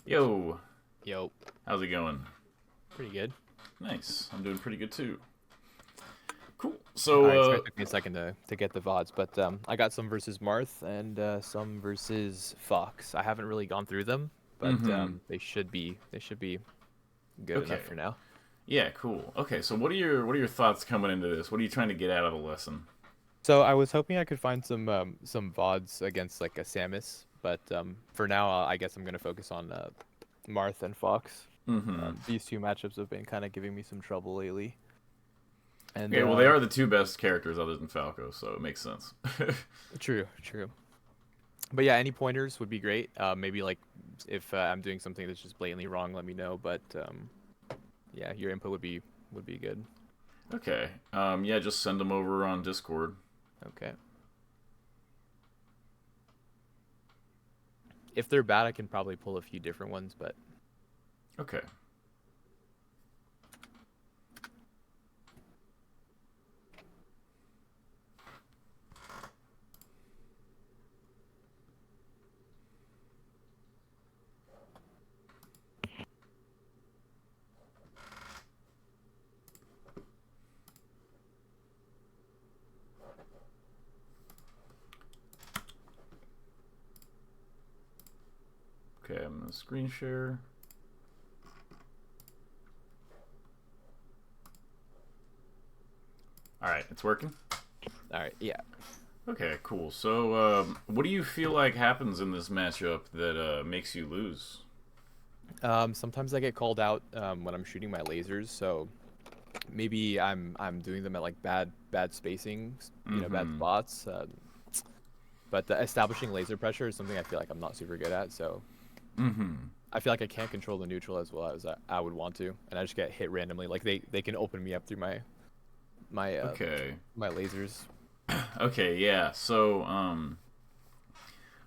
Yo, Yo, how's it going? pretty good. Nice. I'm doing pretty good too. Cool. All right, sorry it took me a second to get the VODs, but I got some versus Marth and some versus Fox. I haven't really gone through them, but Mm-hmm. they should be good enough Okay. for now. Yeah, cool. Okay, so what are your thoughts coming into this? What are you trying to get out of the lesson? So I was hoping I could find some VODs against like a Samus, but for now I guess I'm gonna focus on Marth and Fox. Mm-hmm. These two matchups have been kind of giving me some trouble lately, and Okay, well they are the two best characters other than Falco, so it makes sense. true, true. But yeah, any pointers would be great. Maybe like if I'm doing something that's just blatantly wrong, let me know. But yeah, your input would be good. Okay. Yeah, just send them over on Discord. Okay. If they're bad, I can probably pull a few different ones. But Okay. Okay, I'm gonna screen share. Alright, it's working? all right, yeah. Okay, cool. So, what do you feel like happens in this matchup that makes you lose? Sometimes I get called out when I'm shooting my lasers, so maybe I'm doing them at like bad spacing, bad Mm-hmm. spots. But the establishing laser pressure is something I feel like I'm not super good at. So Mm-hmm. I feel like I can't control the neutral as well as I would want to, and I just get hit randomly. Like they can open me up through my Okay. my lasers. Okay, yeah. So,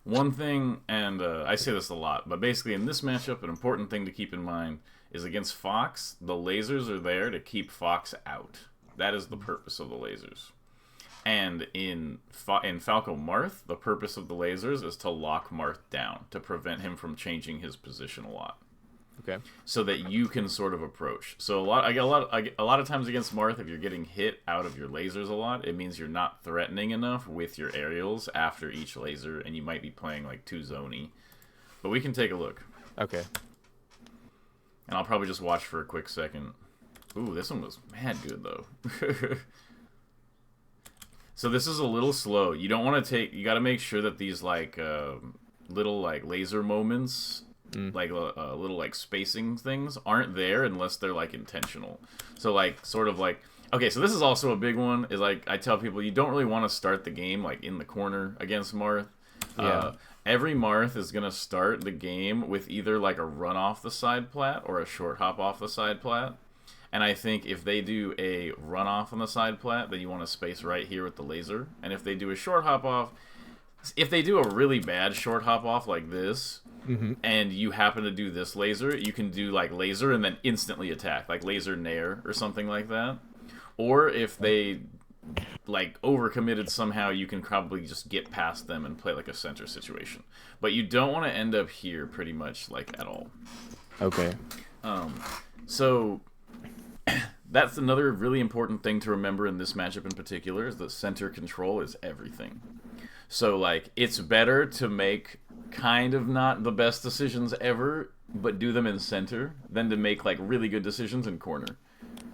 one thing, and I say this a lot, but basically in this matchup, an important thing to keep in mind is against Fox, the lasers are there to keep Fox out. That is the purpose of the lasers. And in Falco Marth, the purpose of the lasers is to lock Marth down to prevent him from changing his position a lot, Okay. so that you can sort of approach. So a lot of times against Marth, if you're getting hit out of your lasers a lot, it means you're not threatening enough with your aerials after each laser, and you might be playing like too zony. But we can take a look, Okay. and I'll probably just watch for a quick second. Ooh, this one was mad good though. So this is a little slow. You don't want to take. You got to make sure that these like little like laser moments, Mm. like little like spacing things, aren't there unless they're like intentional. So like sort of like okay. So this is also a big one. Is like I tell people you don't really want to start the game like in the corner against Marth. Yeah. Every Marth is gonna start the game with either like a run off the side plat or a short hop off the side plat. And I think if they do a run off on the side plat, then you want to space right here with the laser. And if they do a short hop off, if they do a really bad short hop off like this, Hmm. and you happen to do this laser, you can do like laser and then instantly attack, like laser nair or something like that. Or if they like overcommitted somehow, you can probably just get past them and play like a center situation. But you don't want to end up here pretty much like at all. Okay. Um, so that's another really important thing to remember in this matchup in particular is that center control is everything. So like it's better to make kind of not the best decisions ever, but do them in center than to make like really good decisions in corner.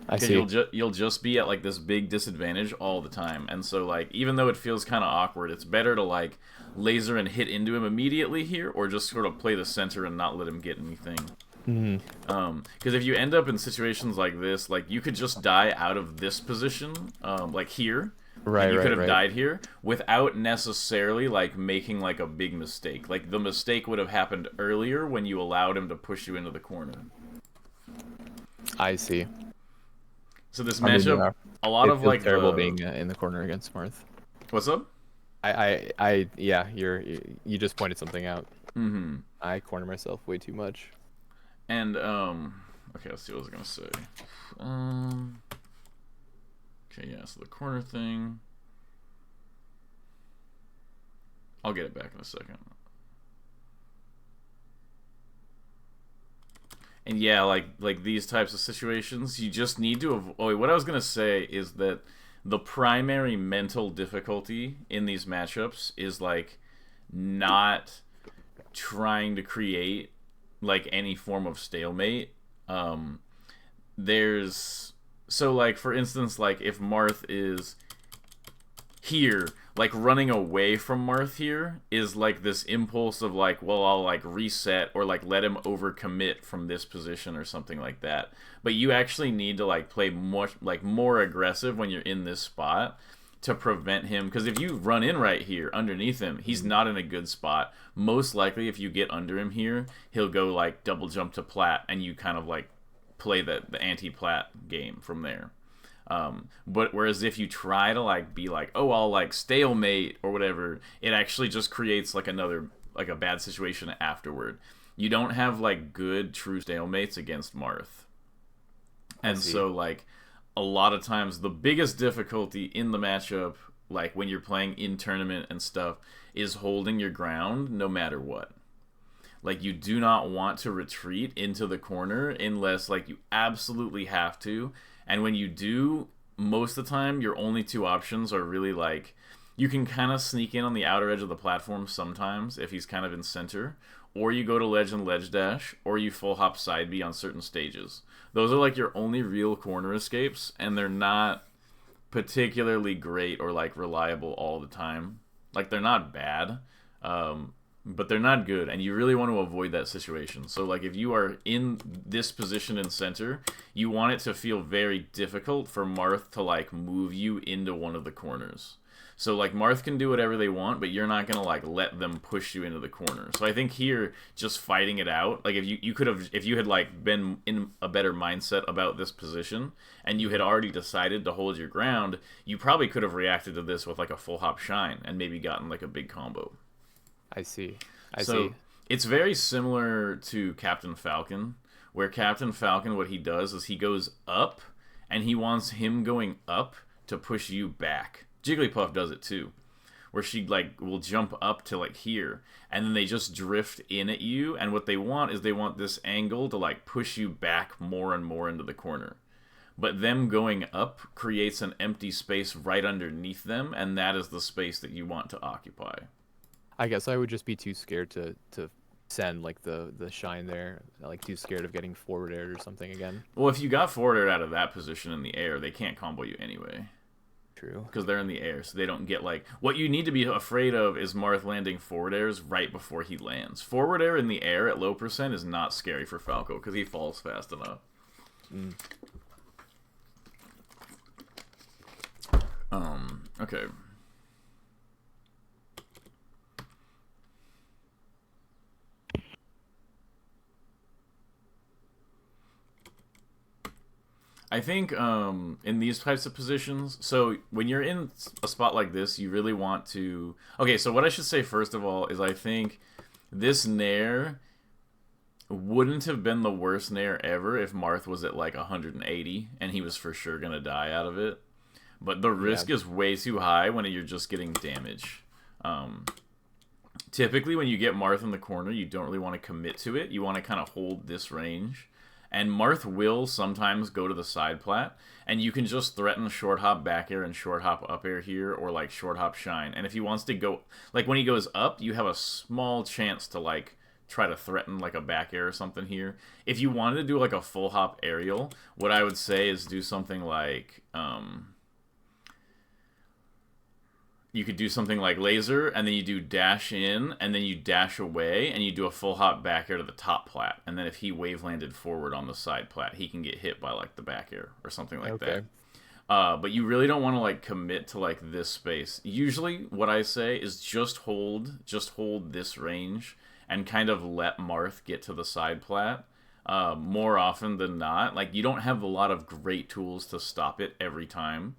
I Because see. you'll just be at like this big disadvantage all the time, and so like even though it feels kind of awkward, it's better to like laser and hit into him immediately here, or just sort of play the center and not let him get anything. Hmm. Because if you end up in situations like this, like you could just die out of this position, like here, like Right. you could Right. have Right. died here without necessarily like making like a big mistake. Like the mistake would have happened earlier when you allowed him to push you into the corner. I see. So this I mean, matchup, yeah, a lot it of feels like terrible the being in the corner against Marth. what's up? Yeah, you just pointed something out. Mm-hmm. I corner myself way too much. And okay, let's see what I was gonna say. Um, okay, yeah, so the corner thing. I'll get it back in a second. And yeah, like these types of situations, you just need to avoid. Oh, what I was gonna say is that the primary mental difficulty in these matchups is like not trying to create like any form of stalemate. Um, there's so like for instance, like if Marth is here, like running away from Marth here is like this impulse of like, well, I'll like reset or like let him overcommit from this position or something like that. But you actually need to like play more aggressive when you're in this spot to prevent him, because if you run in right here underneath him, he's not in a good spot. Most likely if you get under him here, he'll go like double jump to plat and you kind of like play the anti-plat game from there. But whereas if you try to like be like, oh, I'll like stalemate or whatever, it actually just creates like like a bad situation afterward. You don't have like good true stalemates against Marth. And so like a lot of times the biggest difficulty in the matchup, like when you're playing in tournament and stuff, is holding your ground no matter what. Like you do not want to retreat into the corner unless like you absolutely have to. And when you do, most of the time, your only two options are really like, you can kind of sneak in on the outer edge of the platform sometimes if he's kind of in center, or you go to ledge and ledge dash, or you full hop side B on certain stages. Those are like your only real corner escapes, and they're not particularly great or like reliable all the time. Like they're not bad, but they're not good, and you really want to avoid that situation. So like if you are in this position in center, you want it to feel very difficult for Marth to like move you into one of the corners. So like Marth can do whatever they want, but you're not gonna like let them push you into the corner. So I think here, just fighting it out, like if you could have, if you had like been in a better mindset about this position and you had already decided to hold your ground, you probably could have reacted to this with like a full hop shine and maybe gotten like a big combo. I see. It's very similar to Captain Falcon, where Captain Falcon, what he does is he goes up, and he wants him going up to push you back. Jigglypuff does it too, where she like will jump up to like here, and then they just drift in at you, and what they want is they want this angle to like push you back more and more into the corner. But them going up creates an empty space right underneath them, and that is the space that you want to occupy. I guess I would just be too scared to send like the shine there, like too scared of getting forward aired or something again. Well, if you got forward aired out of that position in the air, they can't combo you anyway. True. Because they're in the air, so they don't get like... What you need to be afraid of is Marth landing forward airs right before he lands. Forward air in the air at low percent is not scary for Falco, because he falls fast enough. Okay. I think in these types of positions, so when you're in a spot like this, you really want to... Okay, so what I should say first of all is I think this Nair wouldn't have been the worst Nair ever if Marth was at like 180 and he was for sure going to die out of it. But the risk is way too high when you're just getting damage. Typically when you get Marth in the corner, you don't really want to commit to it. You want to kind of hold this range. And Marth will sometimes go to the side plat, and you can just threaten short hop back air and short hop up air here, or like short hop shine. And if he wants to go, like when he goes up, you have a small chance to like try to threaten like a back air or something here. If you wanted to do like a full hop aerial, what I would say is do something like, you could do something like laser, and then you do dash in, and then you dash away, and you do a full hop back air to the top plat. And then if he wave landed forward on the side plat, he can get hit by like the back air or something like that. But you really don't want to like commit to like this space. Usually what I say is just hold this range and kind of let Marth get to the side plat. More often than not, like you don't have a lot of great tools to stop it every time.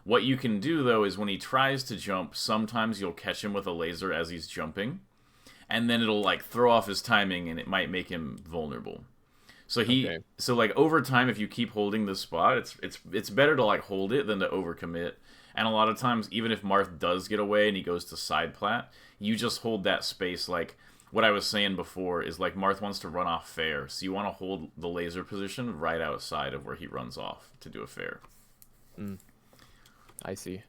What you can do, though, is when he tries to jump, sometimes you'll catch him with a laser as he's jumping, and then it'll, like, throw off his timing, and it might make him vulnerable. So so, like, over time, if you keep holding this spot, it's better to, like, hold it than to overcommit. And a lot of times, even if Marth does get away and he goes to side plat, you just hold that space, like, what I was saying before is like Marth wants to run off fair, so you want to hold the laser position right outside of where he runs off to do a fair. I see.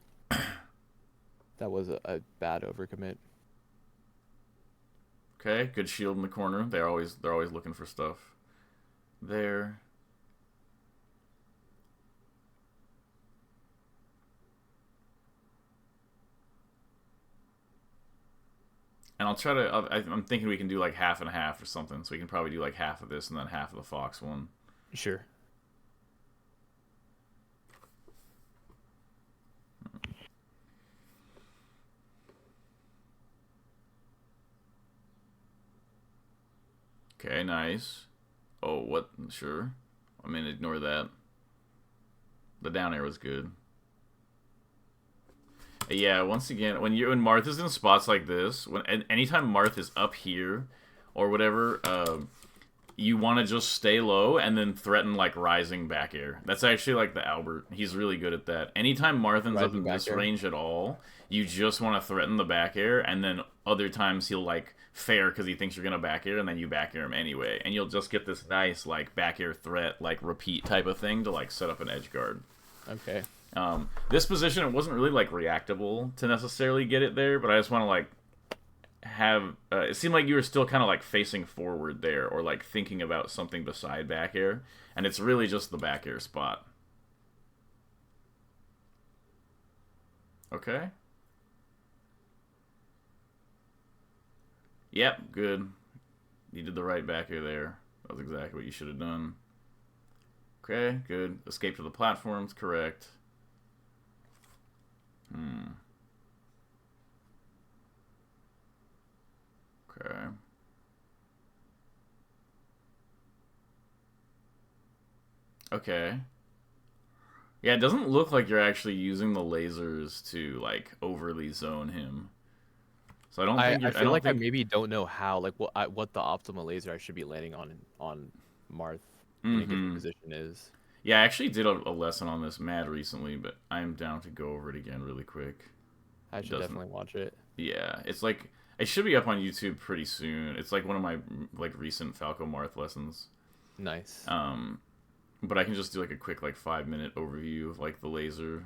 That was a bad overcommit. Okay, good shield in the corner. They're always looking for stuff. There. And I'll try to. I'm thinking we can do like half and half or something, so we can probably do like half of this and then half of the Fox one. Sure. Okay, nice. Oh, what? Sure. I mean, ignore that. The down air was good. Yeah, once again, when Marth is in spots like this, anytime Marth is up here or whatever, you want to just stay low and then threaten like rising back air. That's actually like the Albert. He's really good at that. Anytime Marth ends up in this range at all, you just want to threaten the back air, and then other times he'll like fair because he thinks you're gonna back air, and then you back air him anyway, and you'll just get this nice like back air threat like repeat type of thing to like set up an edge guard. Okay. This position, it wasn't really like reactable to necessarily get it there, but I just want to like have it seemed like you were still kind of like facing forward there, or like thinking about something beside back air, and it's really just the back air spot. Okay. Yep, good. You did the right back air there. That was exactly what you should have done. Okay, good. Escape to the platforms, correct. Okay. Okay. Yeah, it doesn't look like you're actually using the lasers to like overly zone him. So I don't think I feel like I maybe don't know how, like what the optimal laser I should be landing on Marth in a given position is. Yeah, I actually did a lesson on this mad recently, but I'm down to go over it again really quick. I should definitely watch it. Yeah, it's like it should be up on YouTube pretty soon. It's like one of my like recent Falco Marth lessons. Nice. But I can just do like a quick like 5-minute overview of like the laser.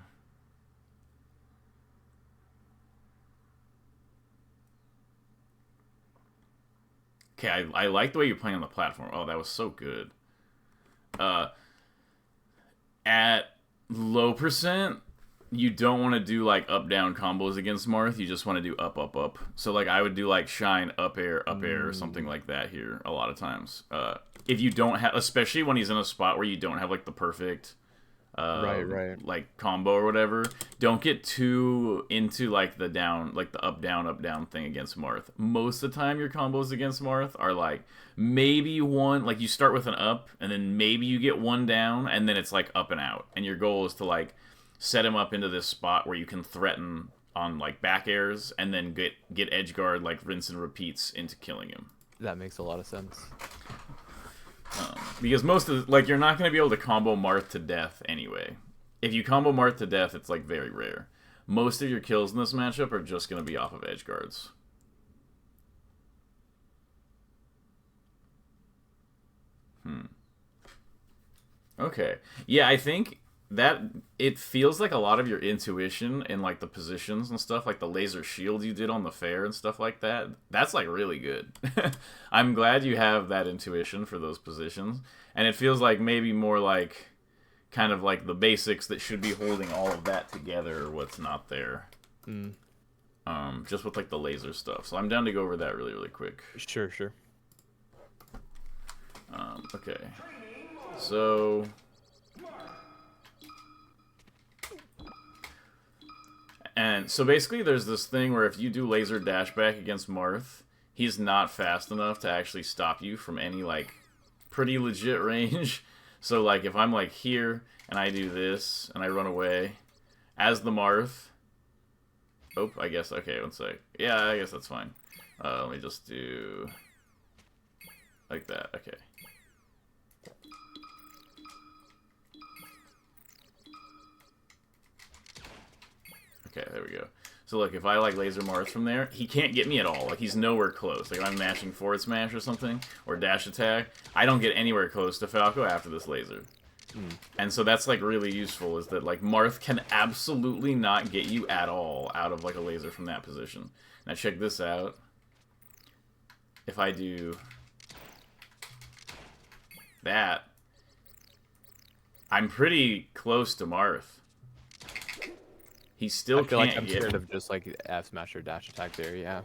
Okay, I like the way you're playing on the platform. Oh, that was so good. At low percent, you don't want to do like up down combos against Marth. You just want to do up up up. So like I would do like shine up air or something like that here a lot of times. If you don't have, especially when he's in a spot where you don't have like the perfect right like combo or whatever, don't get too into like the down, like the up down thing against Marth. Most of the time your combos against Marth are like maybe one, like you start with an up and then maybe you get one down and then it's like up and out, and your goal is to like set him up into this spot where you can threaten on like back airs and then get edge guard like rinse and repeats into killing him. That makes a lot of sense. Because most of like you're not going to be able to combo Marth to death anyway. If you combo Marth to death, it's like very rare. Most of your kills in this matchup are just going to be off of edge guards. Okay. Yeah, I think that it feels like a lot of your intuition in like the positions and stuff, like the laser shield you did on the fair and stuff like that, that's like really good. I'm glad you have that intuition for those positions, and it feels like maybe more like kind of like the basics that should be holding all of that together, what's not there. Just with like the laser stuff. So I'm down to go over that really quick. Sure. Okay, so and so basically there's this thing where if you do laser dashback against Marth, he's not fast enough to actually stop you from any like pretty legit range. So like if I'm like here and I do this and I run away as the Marth, oh, I guess, okay, one sec. Yeah, I guess that's fine. Let me just do like that. Okay. Okay, there we go. So look, if I like laser Marth from there, he can't get me at all. Like he's nowhere close. Like if I'm mashing forward smash or something, or dash attack, I don't get anywhere close to Falco after this laser. And so that's like really useful, is that like Marth can absolutely not get you at all out of like a laser from that position. Now check this out. If I do that, I'm pretty close to Marth. He still I feel can't like I'm get scared me. of just like F smash or dash attack there. Yeah.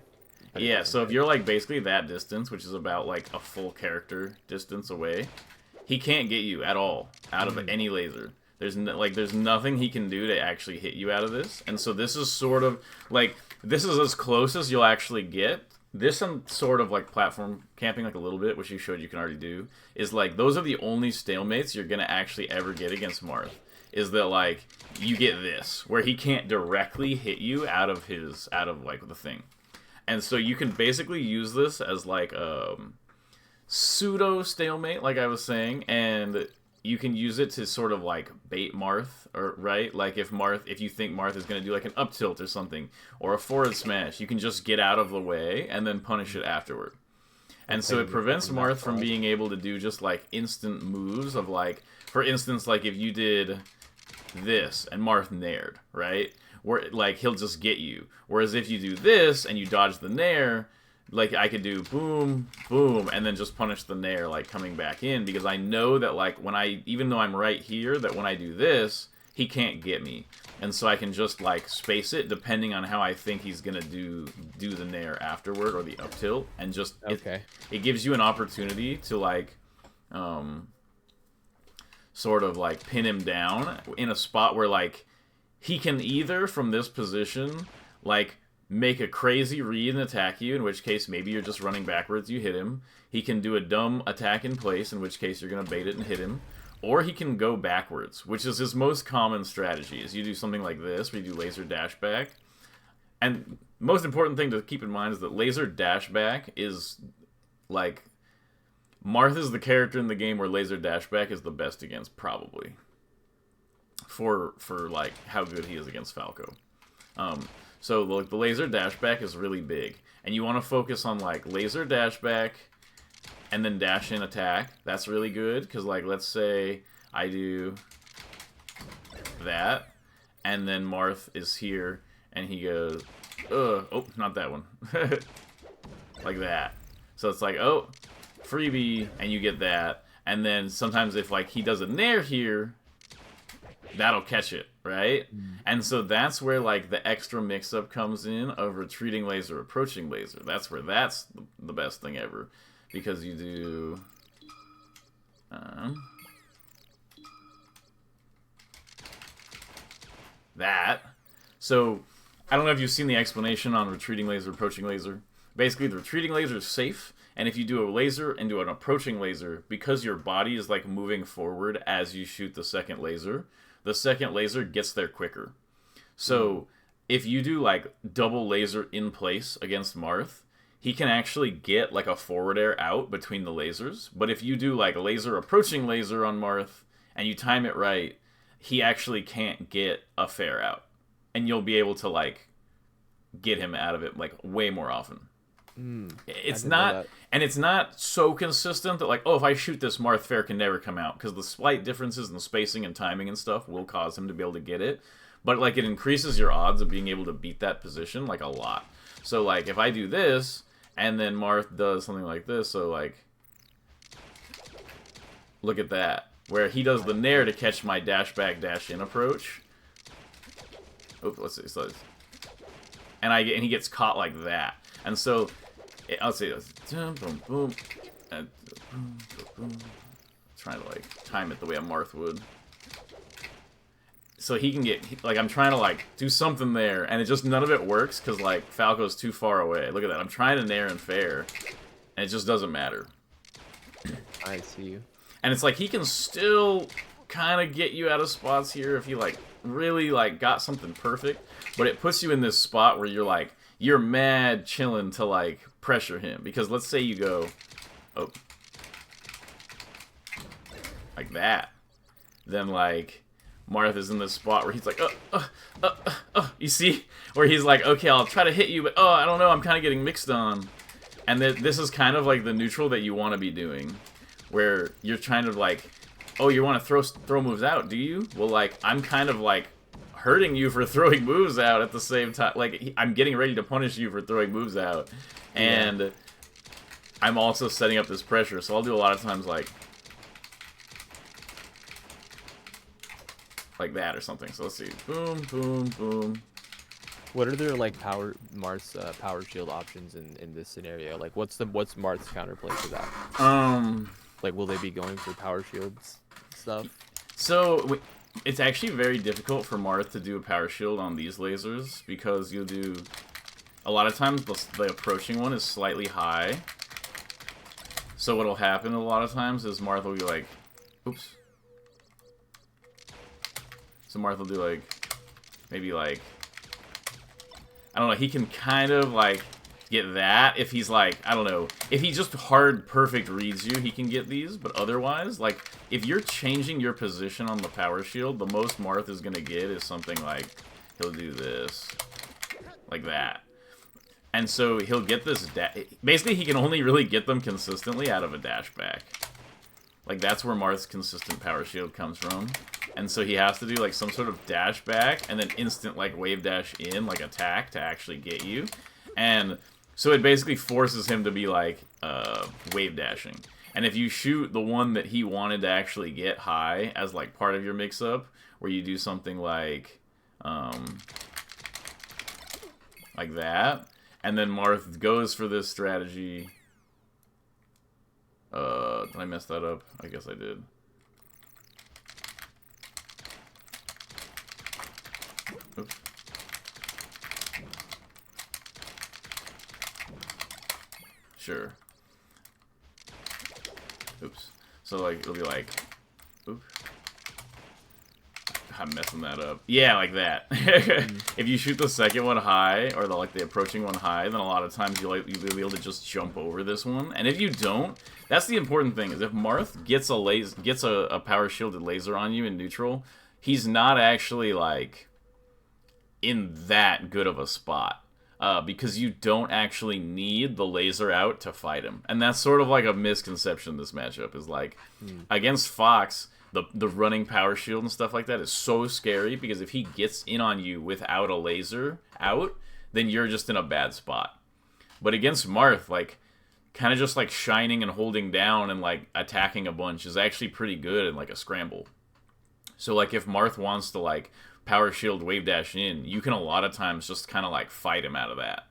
Yeah, so if you're like basically that distance, which is about like a full character distance away, he can't get you at all out of any laser. There's there's nothing he can do to actually hit you out of this. And so this is sort of like, this is as close as you'll actually get. This and sort of like platform camping like a little bit, which you showed you can already do, is like those are the only stalemates you're gonna actually ever get against Marth. Is that like you get this where he can't directly hit you out of like the thing. And so you can basically use this as like pseudo stalemate, like I was saying, and you can use it to sort of like bait Marth, or right? Like if you think Marth is going to do like an up tilt or something, or a forward smash, you can just get out of the way and then punish it afterward. And so it prevents Marth from being able to do just like instant moves of like, for instance, like if you did this and Marth nared, right? Where like he'll just get you. Whereas if you do this and you dodge the nair, like I could do boom, boom, and then just punish the nair like coming back in, because I know that like when even though I'm right here, that when I do this, he can't get me. And so I can just like space it depending on how I think he's gonna do the nair afterward or the up tilt, and just it gives you an opportunity to like sort of like pin him down in a spot where like he can either from this position like make a crazy read and attack you, in which case maybe you're just running backwards, you hit him. He can do a dumb attack in place, in which case you're going to bait it and hit him. Or he can go backwards, which is his most common strategy, is you do something like this, where you do laser dash back. And most important thing to keep in mind is that laser dash back is like, Marth is the character in the game where laser dash back is the best against, probably. For like how good he is against Falco. So like the laser dashback is really big, and you want to focus on like laser dashback, and then dash in attack. That's really good because like let's say I do that, and then Marth is here, and he goes, oh, not that one, like that. So it's like, oh, freebie, and you get that, and then sometimes if like he does a nair here, that'll catch it, right? And so that's where like the extra mix-up comes in of retreating laser, approaching laser. That's where that's the best thing ever, because you do that. So I don't know if you've seen the explanation on retreating laser, approaching laser. Basically, the retreating laser is safe, and if you do a laser and do an approaching laser, because your body is like moving forward as you shoot the second laser gets there quicker. So if you do like double laser in place against Marth, he can actually get like a forward air out between the lasers. But if you do like laser approaching laser on Marth and you time it right, he actually can't get a fair out. And you'll be able to like get him out of it like way more often. It's not so consistent that like, oh, if I shoot this, Marth fair can never come out, because the slight differences in the spacing and timing and stuff will cause him to be able to get it. But like it increases your odds of being able to beat that position like a lot. So like if I do this and then Marth does something like this, so like look at that, where he does the nair to catch my dash back dash in approach. Oh, let's see, so and he gets caught like that. And so I'll say this. Boom, boom, and boom, boom. Trying to like time it the way a Marth would. So he can get like, I'm trying to like do something there, and it just none of it works because like Falco's too far away. Look at that. I'm trying to nair and fair, and it just doesn't matter. I see you. And it's like he can still kind of get you out of spots here if you like really like got something perfect, but it puts you in this spot where you're mad chilling to like pressure him, because let's say you go like that, then like Marth is in this spot where he's like, you see? Where he's like, okay, I'll try to hit you, but I don't know, I'm kind of getting mixed on. And this is kind of like the neutral that you want to be doing, where you're trying to like, oh, you want to throw moves out, do you? Well, like, I'm kind of like hurting you for throwing moves out at the same time. Like, I'm getting ready to punish you for throwing moves out, and I'm also setting up this pressure. So I'll do a lot of times like that or something. So let's see, boom, boom, boom. What are their like Marth's power shield options in this scenario? Like, what's Marth's counterplay to that? Like, will they be going for power shields stuff? So it's actually very difficult for Marth to do a power shield on these lasers because you'll do a lot of times the approaching one is slightly high. So what'll happen a lot of times is Marth will be like, oops. So Marth will do like, maybe like, I don't know, he can kind of like get that if he's like, I don't know, if he just hard perfect reads you, he can get these, but otherwise, like, if you're changing your position on the power shield, the most Marth is gonna get is something like, he'll do this, like that. And so he'll get this basically he can only really get them consistently out of a dash back. Like, that's where Marth's consistent power shield comes from. And so he has to do, like, some sort of dash back, and then instant, like, wave dash in, like, attack to actually get you. And so it basically forces him to be, like, wave dashing. And if you shoot the one that he wanted to actually get high as, like, part of your mix-up, where you do something like that, and then Marth goes for this strategy. Did I mess that up? I guess I did. Oops. Sure. Oops. So, like, it'll be like, oops. I'm messing that up. Yeah, like that. If you shoot the second one high, or the approaching one high, then a lot of times you'll be able to just jump over this one. And if you don't, that's the important thing, is if Marth gets a power shielded laser on you in neutral, he's not actually, like, in that good of a spot. Because you don't actually need the laser out to fight him. And that's sort of like a misconception in this matchup, is like, against Fox, the running power shield and stuff like that is so scary, because if he gets in on you without a laser out, then you're just in a bad spot. But against Marth, like, kind of just like shining and holding down and like attacking a bunch is actually pretty good in like a scramble. So like if Marth wants to like power shield wave dash in, you can a lot of times just kind of like fight him out of that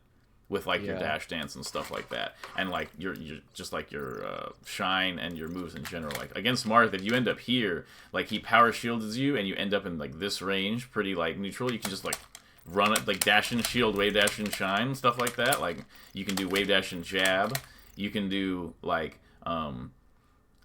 with like your dash dance and stuff like that, and like you're just like your shine and your moves in general. Like against Marth, if you end up here, like he power shields you and you end up in like this range pretty like neutral, you can just like run it, like dash and shield, wave dash and shine, stuff like that. Like you can do wave dash and jab, you can do like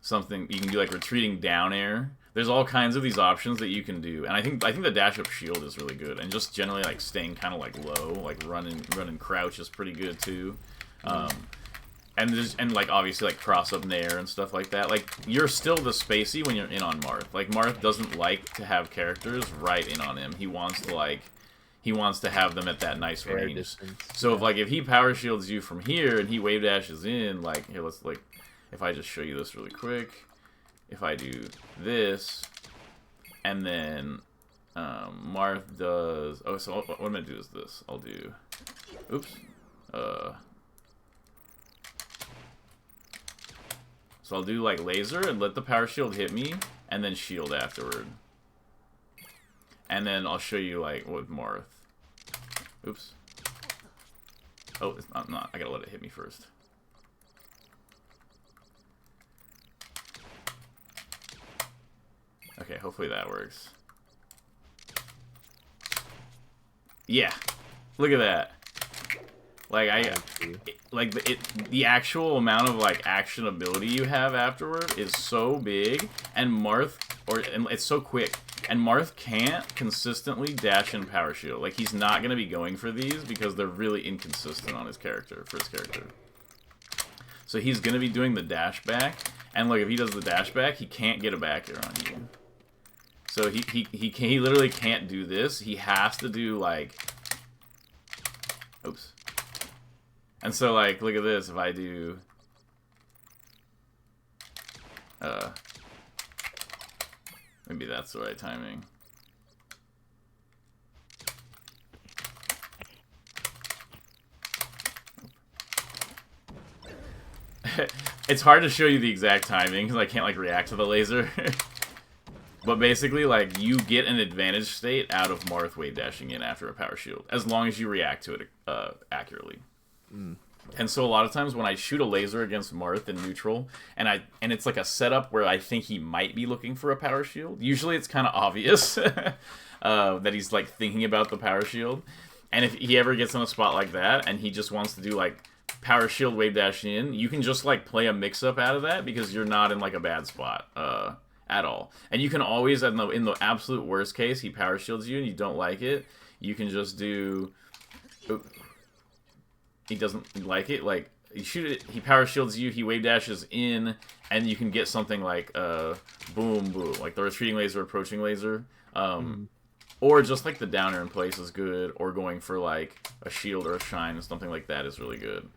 something, you can do like retreating down air. There's all kinds of these options that you can do, and I think the dash up shield is really good, and just generally like staying kind of like low, like running crouch is pretty good too, and like obviously like cross up nair and stuff like that. Like you're still the spacey when you're in on Marth. Like Marth doesn't like to have characters right in on him. He wants to have them at that nice range. Distance. So if he power shields you from here and he wave dashes in, like here, let's like, if I just show you this really quick. If I do this, and then Marth does... Oh, so what I'm going to do is this. I'll do... Oops. So I'll do, like, laser and let the power shield hit me, and then shield afterward. And then I'll show you, like, with Marth. Oops. Oh, it's not. I gotta let it hit me first. Okay, hopefully that works. Yeah, look at that. Like the actual amount of like actionability you have afterward is so big, and it's so quick. And Marth can't consistently dash and power shield. Like he's not gonna be going for these because they're really inconsistent on his character So he's gonna be doing the dash back, and look, if he does the dash back, he can't get a back air on you. So he literally can't do this. He has to do like, oops. And so like, look at this. If I do, maybe that's the right timing. It's hard to show you the exact timing because I can't like react to the laser. But basically, like, you get an advantage state out of Marth wave dashing in after a power shield, as long as you react to it accurately. And so a lot of times when I shoot a laser against Marth in neutral, and it's like a setup where I think he might be looking for a power shield, usually it's kind of obvious that he's like thinking about the power shield. And if he ever gets in a spot like that, and he just wants to do like power shield wave dash in, you can just like play a mix-up out of that because you're not in like a bad spot. At all. And you can always, in the absolute worst case, he power shields you and you don't like it, you can just do... He doesn't like it, like, you shoot it, he power shields you, he wave dashes in, and you can get something like, boom, boom, like the retreating laser, approaching laser, or just like the downer in place is good, or going for like a shield or a shine, something like that is really good.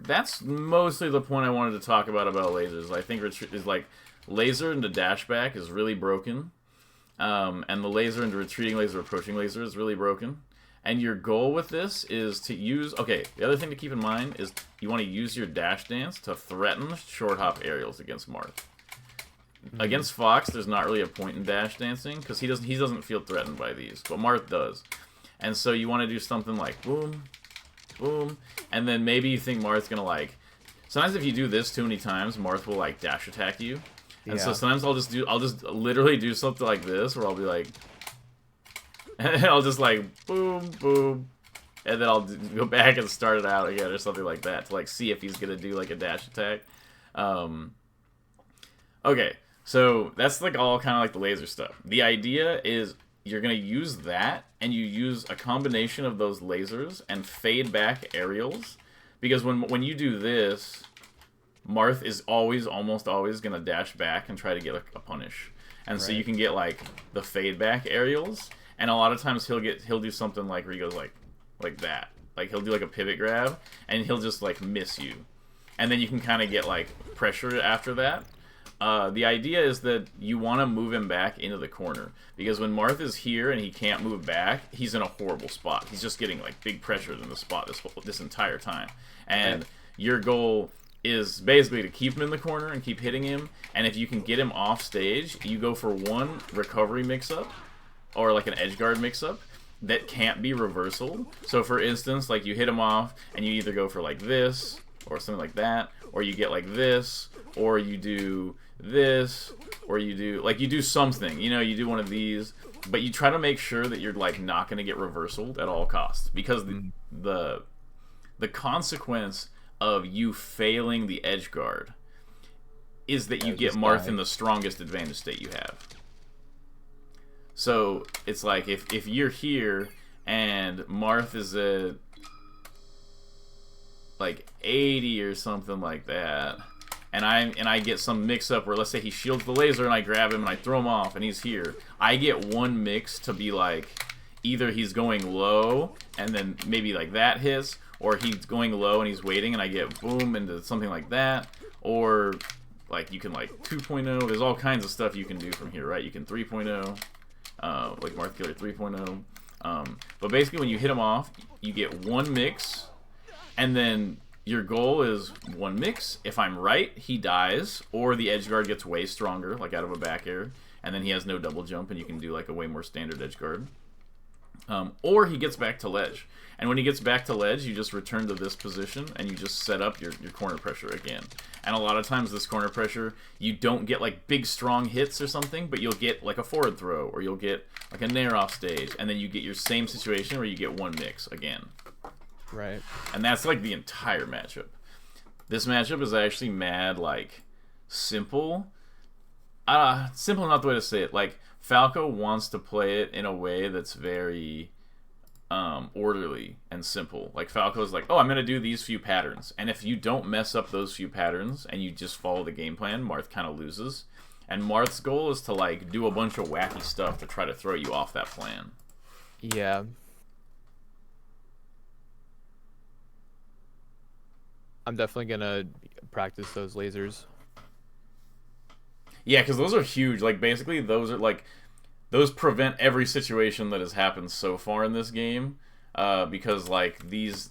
That's mostly the point I wanted to talk about lasers. I think is like laser into dashback is really broken, and the laser into retreating laser, approaching laser is really broken. And your goal with this is to use... Okay, the other thing to keep in mind is you want to use your dash dance to threaten short hop aerials against Marth. Against Fox, there's not really a point in dash dancing because he doesn't feel threatened by these, but Marth does. And so you want to do something like boom, boom, and then maybe you think Marth's gonna like... Sometimes if you do this too many times, Marth will like dash attack you. And so sometimes I'll just literally do something like this where I'll be like... And I'll just like boom, boom, and then I'll go back and start it out again or something like that to like see if he's gonna do like a dash attack. Okay, so that's like all kind of like the laser stuff. The idea is you're gonna use that, and you use a combination of those lasers and fade back aerials, because when you do this, Marth is almost always gonna dash back and try to get a punish, and so you can get like the fade back aerials. And a lot of times he'll do something like where he goes like that. Like he'll do like a pivot grab and he'll just like miss you. And then you can kind of get like pressure after that. The idea is that you want to move him back into the corner, because when Marth is here and he can't move back, he's in a horrible spot. He's just getting like big pressure in the spot this entire time. And your goal is basically to keep him in the corner and keep hitting him. And if you can get him off stage, you go for one recovery mix-up, or like an edge guard mix-up that can't be reversal. So for instance, like you hit him off and you either go for like this or something like that, or you get like this, or you do this, or you do something, you do one of these, but you try to make sure that you're like not going to get reversaled at all costs, because the consequence of you failing the edge guard is that you get Marth in the strongest advantage state you have. So it's like if you're here and Marth is at like 80 or something like that, and I get some mix up where, let's say he shields the laser and I grab him and I throw him off and he's here, I get one mix to be like either he's going low and then maybe like that hits, or he's going low and he's waiting and I get boom into something like that, or like you can like 2.0. There's all kinds of stuff you can do from here, right? You can 3.0. Like Marth Killer 3.0. But basically when you hit him off, you get one mix, and then your goal is one mix. If I'm right, he dies, or the edge guard gets way stronger, like out of a back air, and then he has no double jump, and you can do like a way more standard edge guard. Or he gets back to ledge. And when he gets back to ledge, you just return to this position, and you just set up your corner pressure again. And a lot of times this corner pressure, you don't get like big strong hits or something, but you'll get like a forward throw, or you'll get like a nair off stage, and then you get your same situation where you get one mix again. Right. And that's like the entire matchup. This matchup is actually mad like simple. Simple not the way to say it. Like Falco wants to play it in a way that's very orderly and simple. Like Falco's like, oh, I'm gonna do these few patterns, and if you don't mess up those few patterns and you just follow the game plan, Marth kind of loses. And Marth's goal is to like do a bunch of wacky stuff to try to throw you off that plan. Yeah. I'm definitely gonna practice those lasers. Yeah, because those are huge. Like basically, those are like those prevent every situation that has happened so far in this game. Because like these,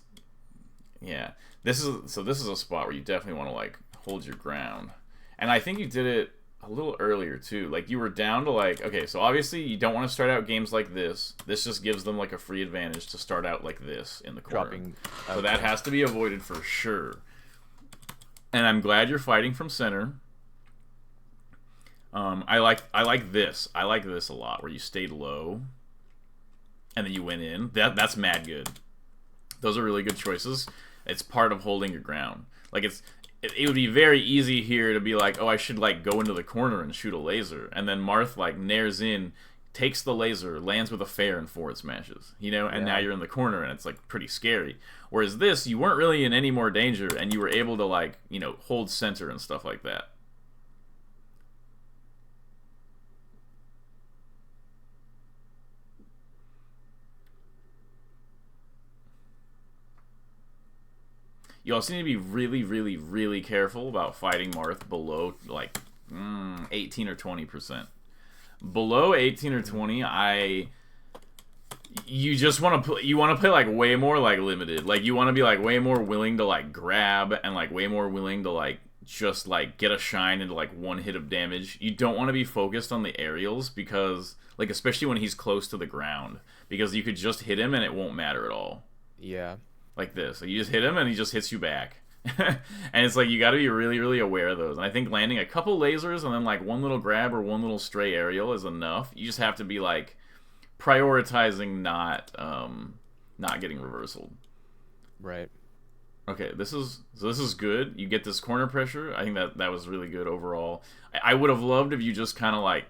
yeah, this is a spot where you definitely want to like hold your ground, and I think you did it a little earlier too. Like you were down to like, okay, so obviously you don't want to start out games like this. This just gives them like a free advantage to start out like this in the corner. Dropping. So that has to be avoided for sure. And I'm glad you're fighting from center. I like this. I like this a lot, where you stayed low, and then you went in. That's mad good. Those are really good choices. It's part of holding your ground. Like it would be very easy here to be like, oh, I should like go into the corner and shoot a laser, and then Marth like nares in, takes the laser, lands with a fair, and forward smashes. You know, and now you're in the corner, and it's like pretty scary. Whereas this, you weren't really in any more danger, and you were able to like, you know, hold center and stuff like that. You also need to be really, really, really careful about fighting Marth below like 18 or 20%. Below 18 or 20, you just want to play like way more like limited. Like you want to be like way more willing to like grab, and like way more willing to like just like get a shine into like one hit of damage. You don't want to be focused on the aerials, because like especially when he's close to the ground, because you could just hit him and it won't matter at all. Yeah. Like this. So you just hit him and he just hits you back. And it's like you got to be really, really aware of those. And I think landing a couple lasers and then like one little grab or one little stray aerial is enough. You just have to be like prioritizing not getting reversaled. Right. Okay, this is good. You get this corner pressure. I think that was really good overall. I would have loved if you just kind of like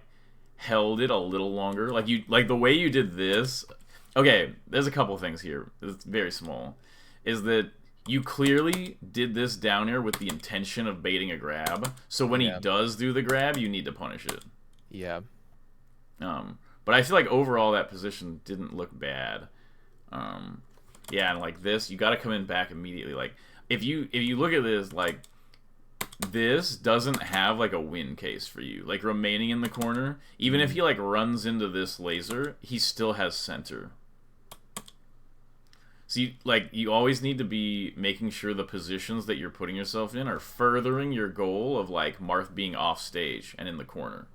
held it a little longer. Like the way you did this. Okay, there's a couple things here. It's very small. Is that you clearly did this down air with the intention of baiting a grab. So when he does do the grab, you need to punish it. Yeah. But I feel like overall that position didn't look bad. Yeah, and like this, you got to come in back immediately. Like if you look at this, like this doesn't have like a win case for you. Like remaining in the corner, even if he like runs into this laser, he still has center. So you always need to be making sure the positions that you're putting yourself in are furthering your goal of like Marth being off stage and in the corner.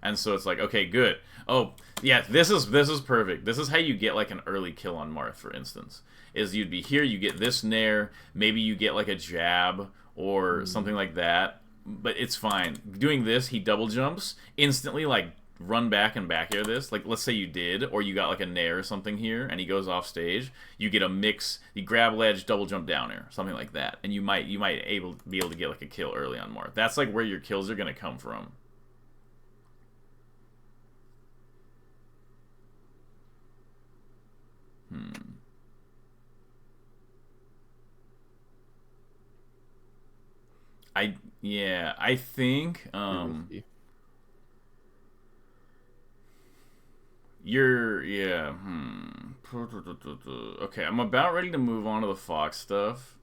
And so it's like, okay, good. Oh, yeah, this is perfect. This is how you get like an early kill on Marth, for instance. Is you'd be here, you get this nair, maybe you get like a jab or something like that. But it's fine. Doing this, he double jumps, instantly like run back and back air this. Like let's say you did, or you got like a nair or something here and he goes off stage, you get a mix, you grab ledge, double jump down air, something like that, and you might be able to get like a kill early on Marth. That's like where your kills are going to come from. I think Okay, I'm about ready to move on to the Fox stuff.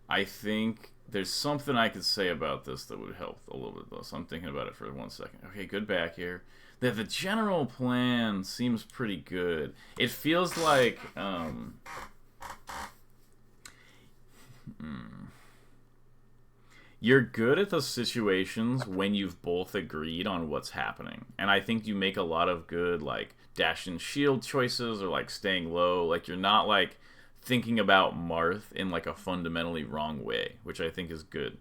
I think there's something I could say about this that would help a little bit though, so I'm thinking about it for 1 second. Okay, good back here. The general plan seems pretty good. It feels like you're good at the situations when you've both agreed on what's happening. And I think you make a lot of good, like, dash and shield choices or, like, staying low. Like, you're not, like, thinking about Marth in, like, a fundamentally wrong way, which I think is good.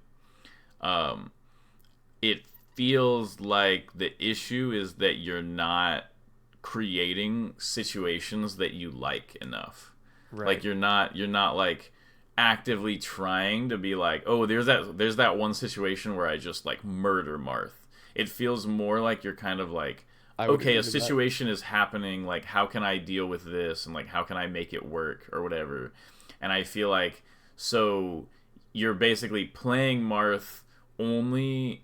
It feels like the issue is that you're not creating situations that you like enough. Right. Like, you're not, like, actively trying to be like, oh, there's that one situation where I just like murder Marth. It feels more like you're kind of like, okay, a situation is happening, like how can I deal with this, and like how can I make it work or whatever. And I feel like so you're basically playing Marth only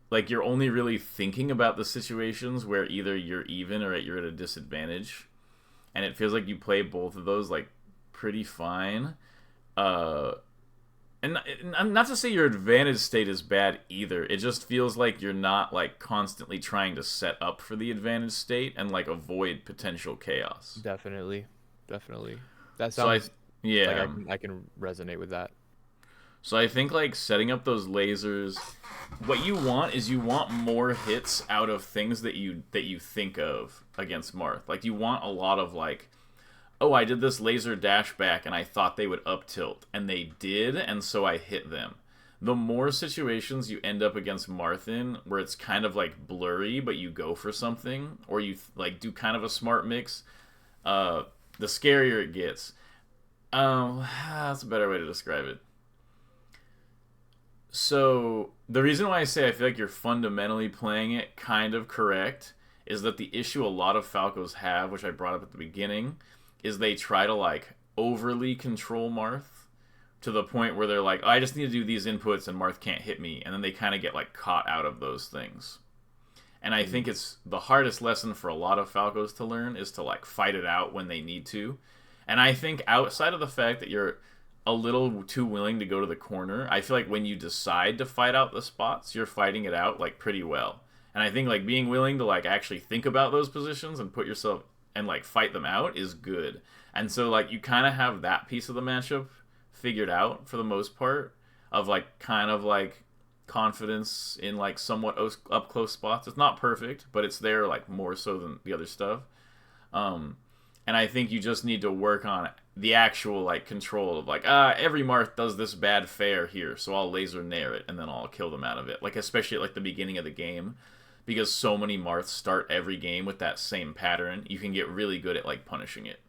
like you're only really thinking about the situations where either you're even or you're at a disadvantage, and it feels like you play both of those like pretty fine. And not to say your advantage state is bad either. It just feels like you're not like constantly trying to set up for the advantage state and like avoid potential chaos. Definitely, definitely. That So I sounds like yeah. I can resonate with that. So I think like setting up those lasers, what you want is you want more hits out of things that you think of against Marth. Like you want a lot of like, oh, I did this laser dash back and I thought they would up tilt, and they did, and so I hit them. The more situations you end up against Marth in where it's kind of like blurry, but you go for something, or you like do kind of a smart mix, the scarier it gets. That's a better way to describe it. So the reason why I say I feel like you're fundamentally playing it kind of correct is that the issue a lot of Falcos have, which I brought up at the beginning, is they try to like overly control Marth to the point where they're like, oh, I just need to do these inputs and Marth can't hit me, and then they kind of get like caught out of those things. And I think it's the hardest lesson for a lot of Falcos to learn is to like fight it out when they need to. And I think outside of the fact that you're a little too willing to go to the corner, I feel like when you decide to fight out the spots, you're fighting it out like pretty well. And I think like being willing to like actually think about those positions and put yourself and like fight them out is good. And so like you kind of have that piece of the matchup figured out for the most part, of like kind of like confidence in like somewhat up close spots. It's not perfect, but it's there like more so than the other stuff. And I think you just need to work on the actual like control of like, every Marth does this bad fare here, so I'll laser nair it and then I'll kill them out of it. Like especially at like the beginning of the game, because so many Marths start every game with that same pattern, you can get really good at like punishing it.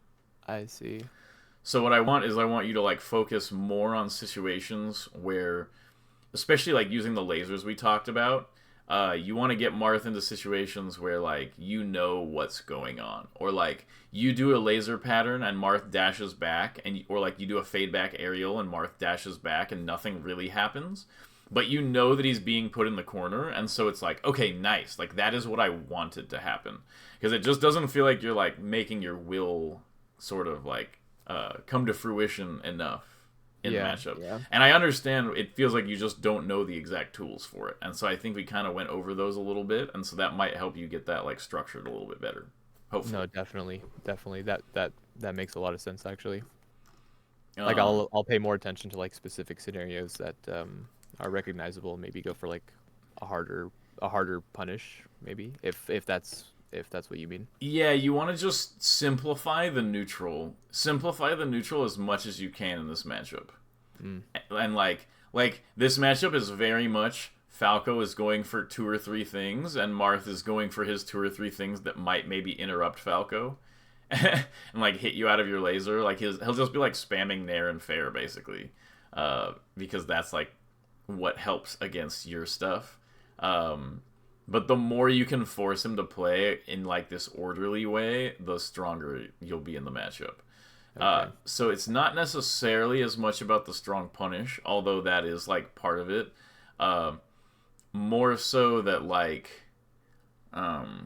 I see. So what I want is I want you to like focus more on situations where, especially like using the lasers we talked about, you want to get Marth into situations where like you know what's going on, or like you do a laser pattern and Marth dashes back, and or like you do a fade back aerial and Marth dashes back and nothing really happens, but you know that he's being put in the corner, and so it's like, okay, nice, like that is what I wanted to happen, because it just doesn't feel like you're like making your will sort of like come to fruition enough in the matchup. Yeah. And I understand it feels like you just don't know the exact tools for it. And so I think we kind of went over those a little bit, and so that might help you get that like structured a little bit better. Hopefully. No, definitely. That makes a lot of sense actually. Like I'll pay more attention to like specific scenarios that are recognizable, maybe go for like a harder punish maybe, if that's what you mean. Yeah, you want to just simplify the neutral. Simplify the neutral as much as you can in this matchup. And like this matchup is very much Falco is going for 2 or 3 things, and Marth is going for his 2 or 3 things that might maybe interrupt Falco and like hit you out of your laser. Like he'll just be like spamming nair and fair basically, because that's like what helps against your stuff. But the more you can force him to play in like this orderly way, the stronger you'll be in the matchup. Okay. So it's not necessarily as much about the strong punish, although that is like part of it. More so that like, I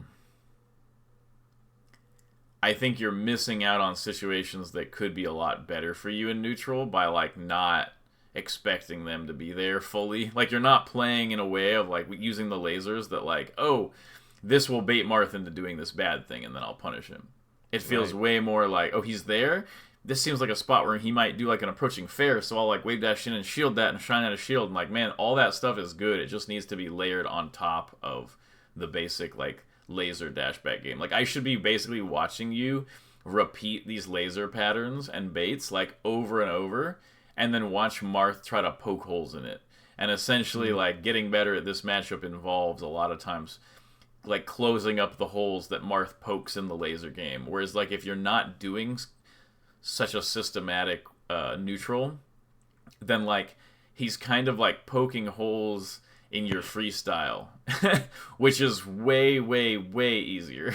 think you're missing out on situations that could be a lot better for you in neutral by like not expecting them to be there fully. Like you're not playing in a way of like using the lasers that like, oh, this will bait Marth into doing this bad thing and then I'll punish him. It feels way more like, oh, he's there. This seems like a spot where he might do like an approaching fair, so I'll like wave dash in and shield that and shine out a shield, and like, man, all that stuff is good. It just needs to be layered on top of the basic like laser dash back game. Like I should be basically watching you repeat these laser patterns and baits like over and over, and then watch Marth try to poke holes in it. And essentially, like, getting better at this matchup involves a lot of times, like, closing up the holes that Marth pokes in the laser game. Whereas, like, if you're not doing such a systematic neutral, then, like, he's kind of, like, poking holes in your freestyle, which is way, way, way easier.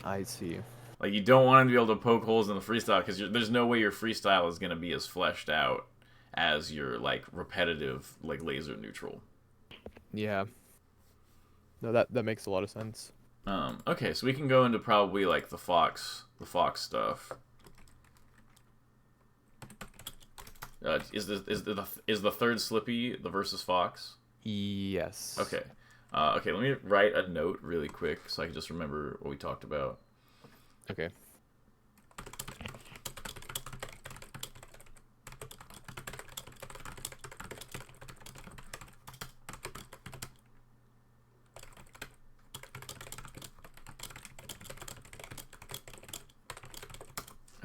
I see. Like, you don't want him to be able to poke holes in the freestyle, because there's no way your freestyle is going to be as fleshed out as your, like, repetitive, like, laser neutral. Yeah. No, that makes a lot of sense. Okay, so we can go into probably like the fox stuff. Is the third Slippy the versus Fox? Yes. Okay. Okay, let me write a note really quick so I can just remember what we talked about. Okay.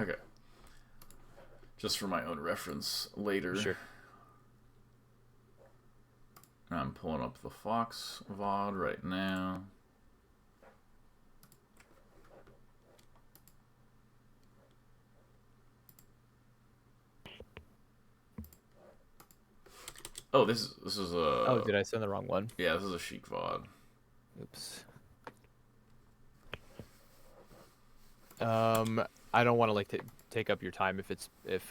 Okay. Just for my own reference later. Sure. I'm pulling up the Fox VOD right now. Oh, this is a. Oh, did I send the wrong one? Yeah, this is a Sheik VOD. Oops. I don't want to like take up your time if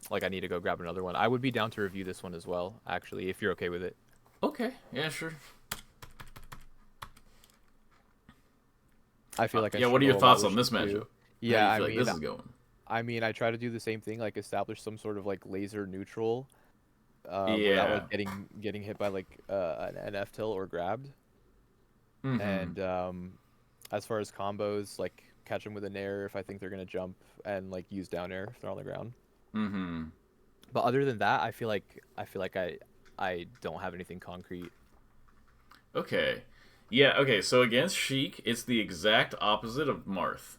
like I need to go grab another one. I would be down to review this one as well, actually, if you're okay with it. Okay, yeah, sure. I feel like yeah. What are your thoughts on this matchup? Yeah, How do you feel like this is going? I mean, I try to do the same thing, like establish some sort of like laser neutral, Yeah. without like getting hit by like an F tilt or grabbed. Mm-hmm. And as far as combos, like catch them with an air if I think they're gonna jump, and like use down air if they're on the ground. Mm-hmm. But other than that, I feel like I don't have anything concrete. Okay. Yeah, okay, so against Sheik, it's the exact opposite of Marth.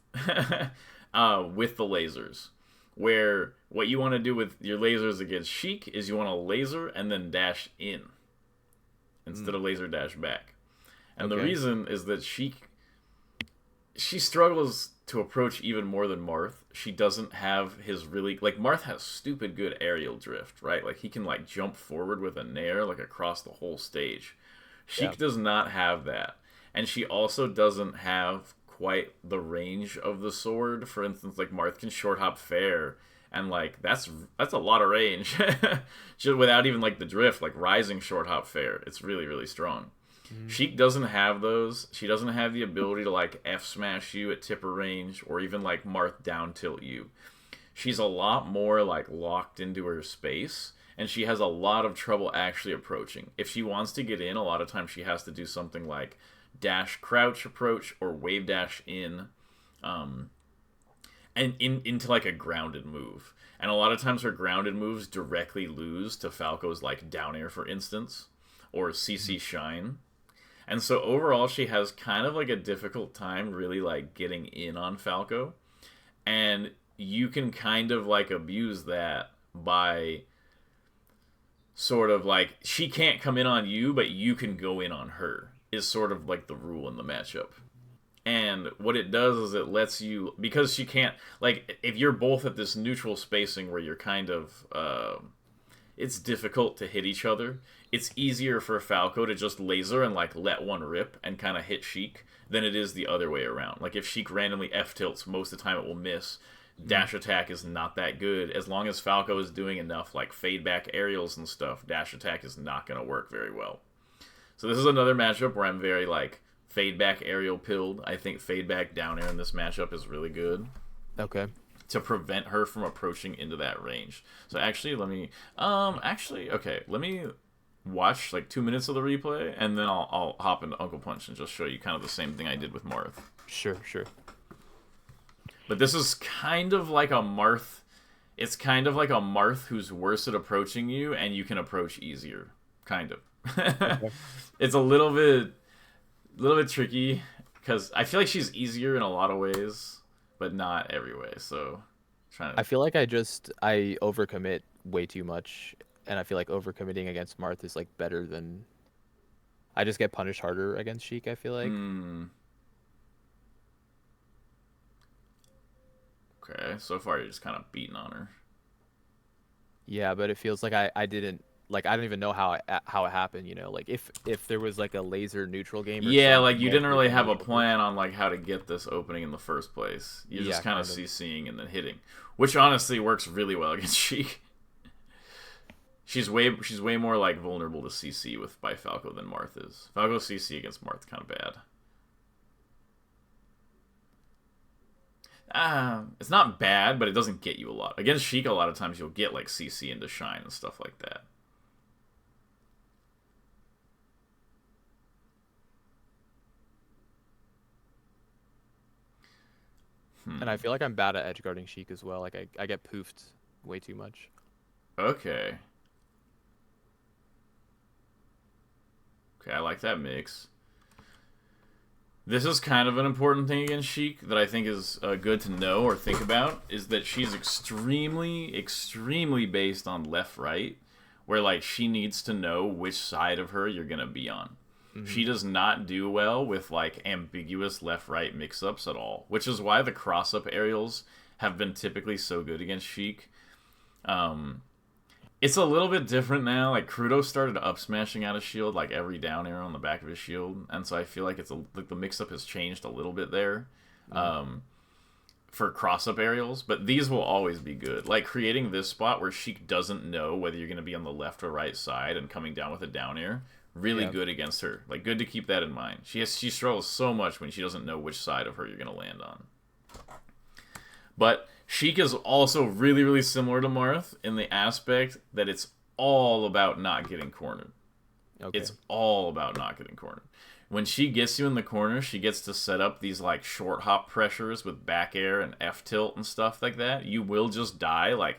With the lasers. Where what you want to do with your lasers against Sheik is you want to laser and then dash in. Instead of laser dash back. And the reason is that she struggles to approach even more than Marth. She doesn't have his really like Marth has stupid good aerial drift, right? Like he can like jump forward with a nair like across the whole stage. Sheik does not have that. And she also doesn't have quite the range of the sword. For instance, like Marth can short hop fair, and like that's a lot of range. Just without even like the drift, like rising short hop fair. It's really, really strong. Sheik doesn't have those. She doesn't have the ability to like F smash you at tipper range or even like Marth down tilt you. She's a lot more like locked into her space, and she has a lot of trouble actually approaching. If she wants to get in, a lot of times she has to do something like dash crouch approach or wave dash in, and into like a grounded move. And a lot of times her grounded moves directly lose to Falco's like down air, for instance, or CC shine. And so overall, she has kind of like a difficult time really like getting in on Falco. And you can kind of like abuse that by sort of like she can't come in on you, but you can go in on her is sort of like the rule in the matchup. And what it does is it lets you, because she can't, like if you're both at this neutral spacing where you're kind of it's difficult to hit each other. It's easier for Falco to just laser and like let one rip and kind of hit Sheik than it is the other way around. Like if Sheik randomly F tilts, most of the time it will miss. Dash attack is not that good. As long as Falco is doing enough like fade back aerials and stuff, dash attack is not going to work very well. So this is another matchup where I'm very like fade back aerial pilled. I think fade back down air in this matchup is really good. Okay. To prevent her from approaching into that range. So actually, let me let me watch like 2 minutes of the replay, and then I'll hop into Uncle Punch and just show you kind of the same thing I did with Marth. Sure. But this is kind of like a Marth. It's kind of like a Marth who's worse at approaching you, and you can approach easier. Kind of. Okay. It's a little bit tricky because I feel like she's easier in a lot of ways, but not every way. So, I feel like I overcommit way too much, and I feel like overcommitting against Marth is like better than. I just get punished harder against Sheik. I feel like. Okay, so far you're just kind of beating on her. Yeah, but it feels like I didn't. Like I don't even know how it happened, you know. Like if there was like a laser neutral game. Or yeah, like you didn't really have a plan on like how to get this opening in the first place. You just kind of CCing and then hitting, which honestly works really well against Sheik. She's way more like vulnerable to CC by Falco than Marth is. Falco CC against Marth kind of bad. It's not bad, but it doesn't get you a lot. Against Sheik, a lot of times you'll get like CC into Shine and stuff like that. And I feel like I'm bad at edgeguarding Sheik as well. Like I get poofed way too much. Okay. Okay, I like that mix. This is kind of an important thing against Sheik that I think is good to know or think about, is that she's extremely, extremely based on left-right, where like she needs to know which side of her you're going to be on. Mm-hmm. She does not do well with like ambiguous left-right mix-ups at all, which is why the cross-up aerials have been typically so good against Sheik. It's a little bit different now. Like Crudo started up smashing out of shield like every down arrow on the back of his shield, and so I feel like like the mix-up has changed a little bit there for cross-up aerials. But these will always be good. Like creating this spot where Sheik doesn't know whether you're going to be on the left or right side and coming down with a down air. Really good against her. Like, good to keep that in mind. She struggles so much when she doesn't know which side of her you're going to land on. But Sheik is also really, really similar to Marth in the aspect that it's all about not getting cornered. Okay. It's all about not getting cornered. When she gets you in the corner, she gets to set up these, like, short hop pressures with back air and F-tilt and stuff like that. You will just die, like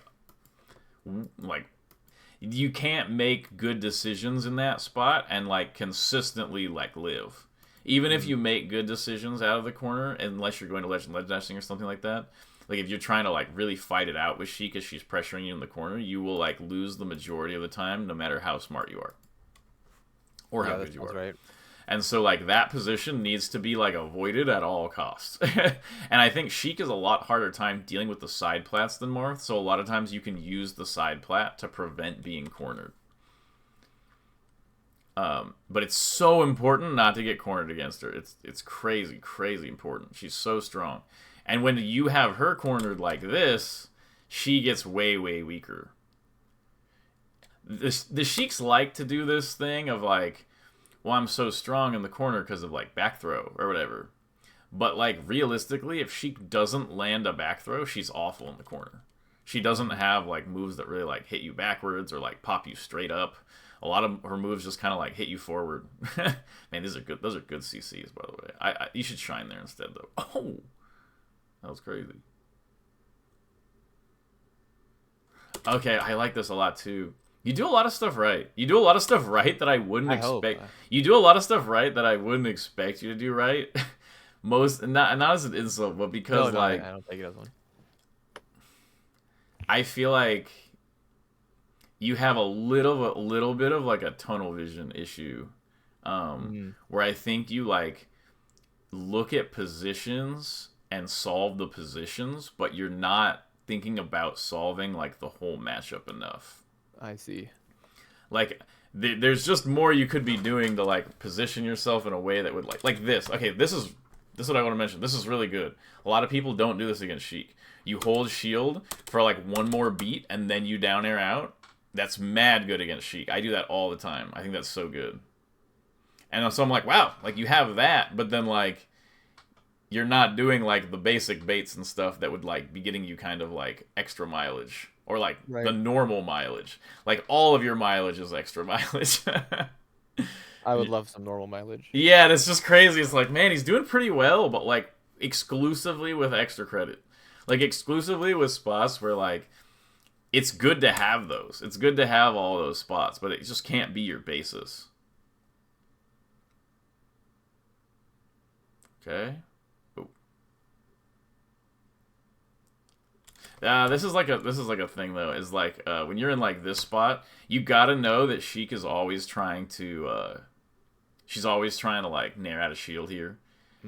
you can't make good decisions in that spot and like consistently like live. Even if you make good decisions out of the corner, unless you're going to ledge dashing or something like that. Like if you're trying to like really fight it out with Sheik as she's pressuring you in the corner, you will like lose the majority of the time, no matter how smart you are or how good you are. Right. And so like that position needs to be like avoided at all costs. And I think Sheik is a lot harder time dealing with the side plats than Marth, so a lot of times you can use the side plat to prevent being cornered. But it's so important not to get cornered against her. It's crazy, crazy important. She's so strong. And when you have her cornered like this, she gets way, way weaker. The Sheiks like to do this thing of like, well, I'm so strong in the corner because of like back throw or whatever. But like realistically, if Sheik doesn't land a back throw, she's awful in the corner. She doesn't have like moves that really like hit you backwards or like pop you straight up. A lot of her moves just kind of like hit you forward. Man, these are good. Those are good CCs, by the way. You should shine there instead, though. Oh, that was crazy. Okay, I like this a lot too. You do a lot of stuff right. You do a lot of stuff right that I wouldn't expect. You do a lot of stuff right that I wouldn't expect you to do right. Not as an insult, but because no, I don't take it as one. I feel like you have a little bit of like a tunnel vision issue, where I think you like look at positions and solve the positions, but you're not thinking about solving like the whole matchup enough. I see. Like there's just more you could be doing to like position yourself in a way that would like this. Okay, this is what I want to mention. This is really good. A lot of people don't do this against Sheik. You hold shield for like one more beat and then you down air out. That's mad good against Sheik. I do that all the time. I think that's so good. And so I'm like, wow, like you have that, but then like you're not doing like the basic baits and stuff that would like be getting you kind of like extra mileage. Or, like, the normal mileage. Like, all of your mileage is extra mileage. I would love some normal mileage. Yeah, that's just crazy. It's like, man, he's doing pretty well, but, like, exclusively with extra credit. Like, exclusively with spots where, like, it's good to have those. It's good to have all those spots, but it just can't be your basis. Okay. This is like a thing though. Is like when you're in like this spot, you gotta know that Sheik is always trying to. She's always trying to like nair out a shield here.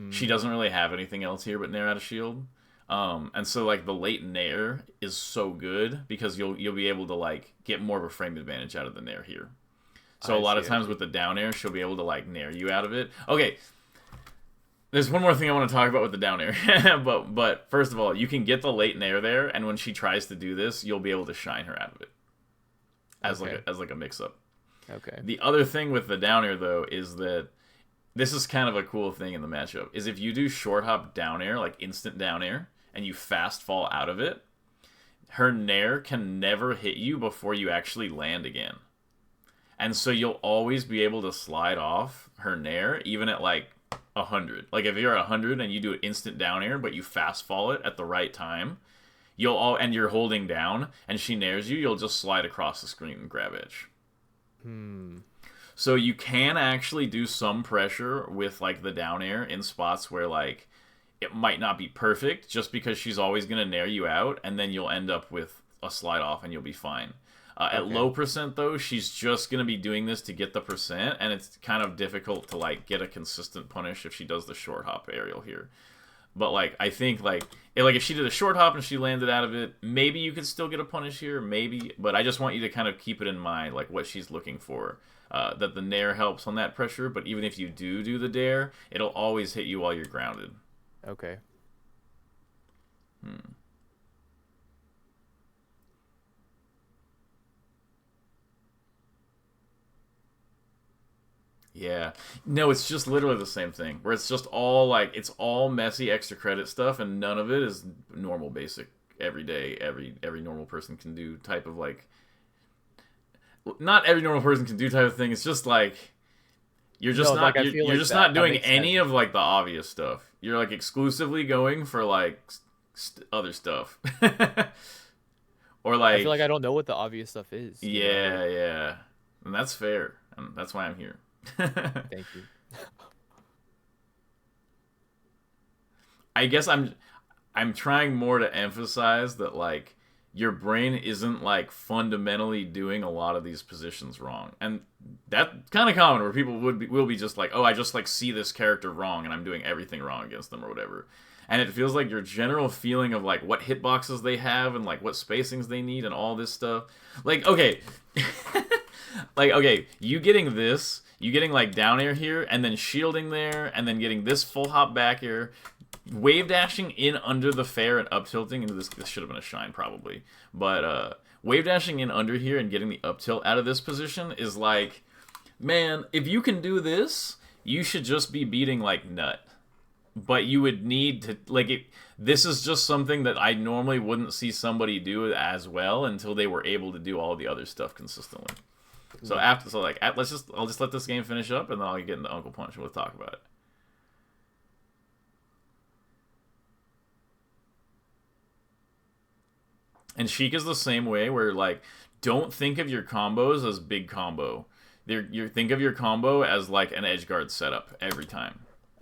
She doesn't really have anything else here but nair out a shield. And so like the late nair is so good because you'll be able to like get more of a frame advantage out of the nair here. So a lot of times with the down air, she'll be able to like nair you out of it. Okay. There's one more thing I want to talk about with the down air. but first of all, you can get the late nair there, and when she tries to do this, you'll be able to shine her out of it. as Okay. like a mix up. Okay. The other thing with the down air though is that this is kind of a cool thing in the matchup is if you do short hop down air, like instant down air, and you fast fall out of it, her nair can never hit you before you actually land again. And so you'll always be able to slide off her nair even at like 100. Like if you're at 100 and you do an instant down air but you fast fall it at the right time, and you're holding down and she nairs you, you'll just slide across the screen and grab edge. So you can actually do some pressure with like the down air in spots where like it might not be perfect just because she's always going to nair you out, and then you'll end up with a slide off and you'll be fine. At low percent though, she's just going to be doing this to get the percent, and it's kind of difficult to like get a consistent punish if she does the short hop aerial here. But like I think like if she did a short hop and she landed out of it, maybe you could still get a punish here, maybe. But I just want you to kind of keep it in mind, like what she's looking for. That the nair helps on that pressure, but even if you do the dare, it'll always hit you while you're grounded. Okay. Yeah. No, it's just literally the same thing. Where it's just all like it's all messy extra credit stuff, and none of it is normal, basic, everyday, every normal person can do type of like. Not every normal person can do type of thing. It's just like you're just not like, you're like just that not doing makes any sense. of like the obvious stuff. You're like exclusively going for like other stuff. Or like I feel like I don't know what the obvious stuff is. You know? yeah, yeah. And that's fair. And that's why I'm here. Thank you. I guess I'm trying more to emphasize that like your brain isn't like fundamentally doing a lot of these positions wrong, and that's kind of common where people will be just like, oh, I just like see this character wrong and I'm doing everything wrong against them or whatever. And it feels like your general feeling of like what hitboxes they have and like what spacings they need and all this stuff. Like okay, like okay, you getting like down air here and then shielding there and then getting this full hop back air. Wave dashing in under the fair and up tilting, and this should have been a shine probably, but wave dashing in under here and getting the up tilt out of this position is like, man, if you can do this, you should just be beating like nut. But you would need to like it. This is just something that I normally wouldn't see somebody do as well until they were able to do all the other stuff consistently. So I'll just let this game finish up and then I'll get into Uncle Punch and we'll talk about it. And Sheik is the same way, where like, don't think of your combos as big combo. You think of your combo as like an edge guard setup every time,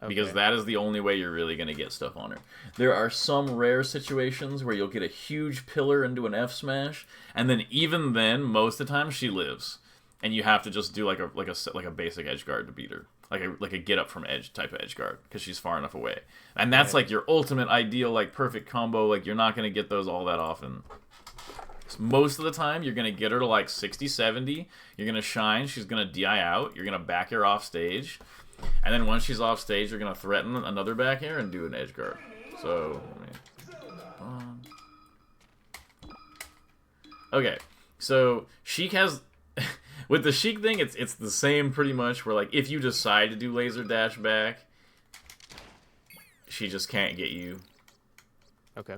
because that is the only way you're really gonna get stuff on her. There are some rare situations where you'll get a huge pillar into an F smash, and then even then, most of the time she lives, and you have to just do like a basic edge guard to beat her, like a get up from edge type of edge guard, because she's far enough away. And that's like your ultimate ideal, like perfect combo. Like you're not gonna get those all that often. Most of the time, you're going to get her to like 60, 70. You're going to shine. She's going to DI out. You're going to back air off stage. And then once she's off stage, you're going to threaten another back air and do an edge guard. So, okay. So, Sheik has... with the Sheik thing, it's the same pretty much, where like if you decide to do laser dash back, she just can't get you. Okay.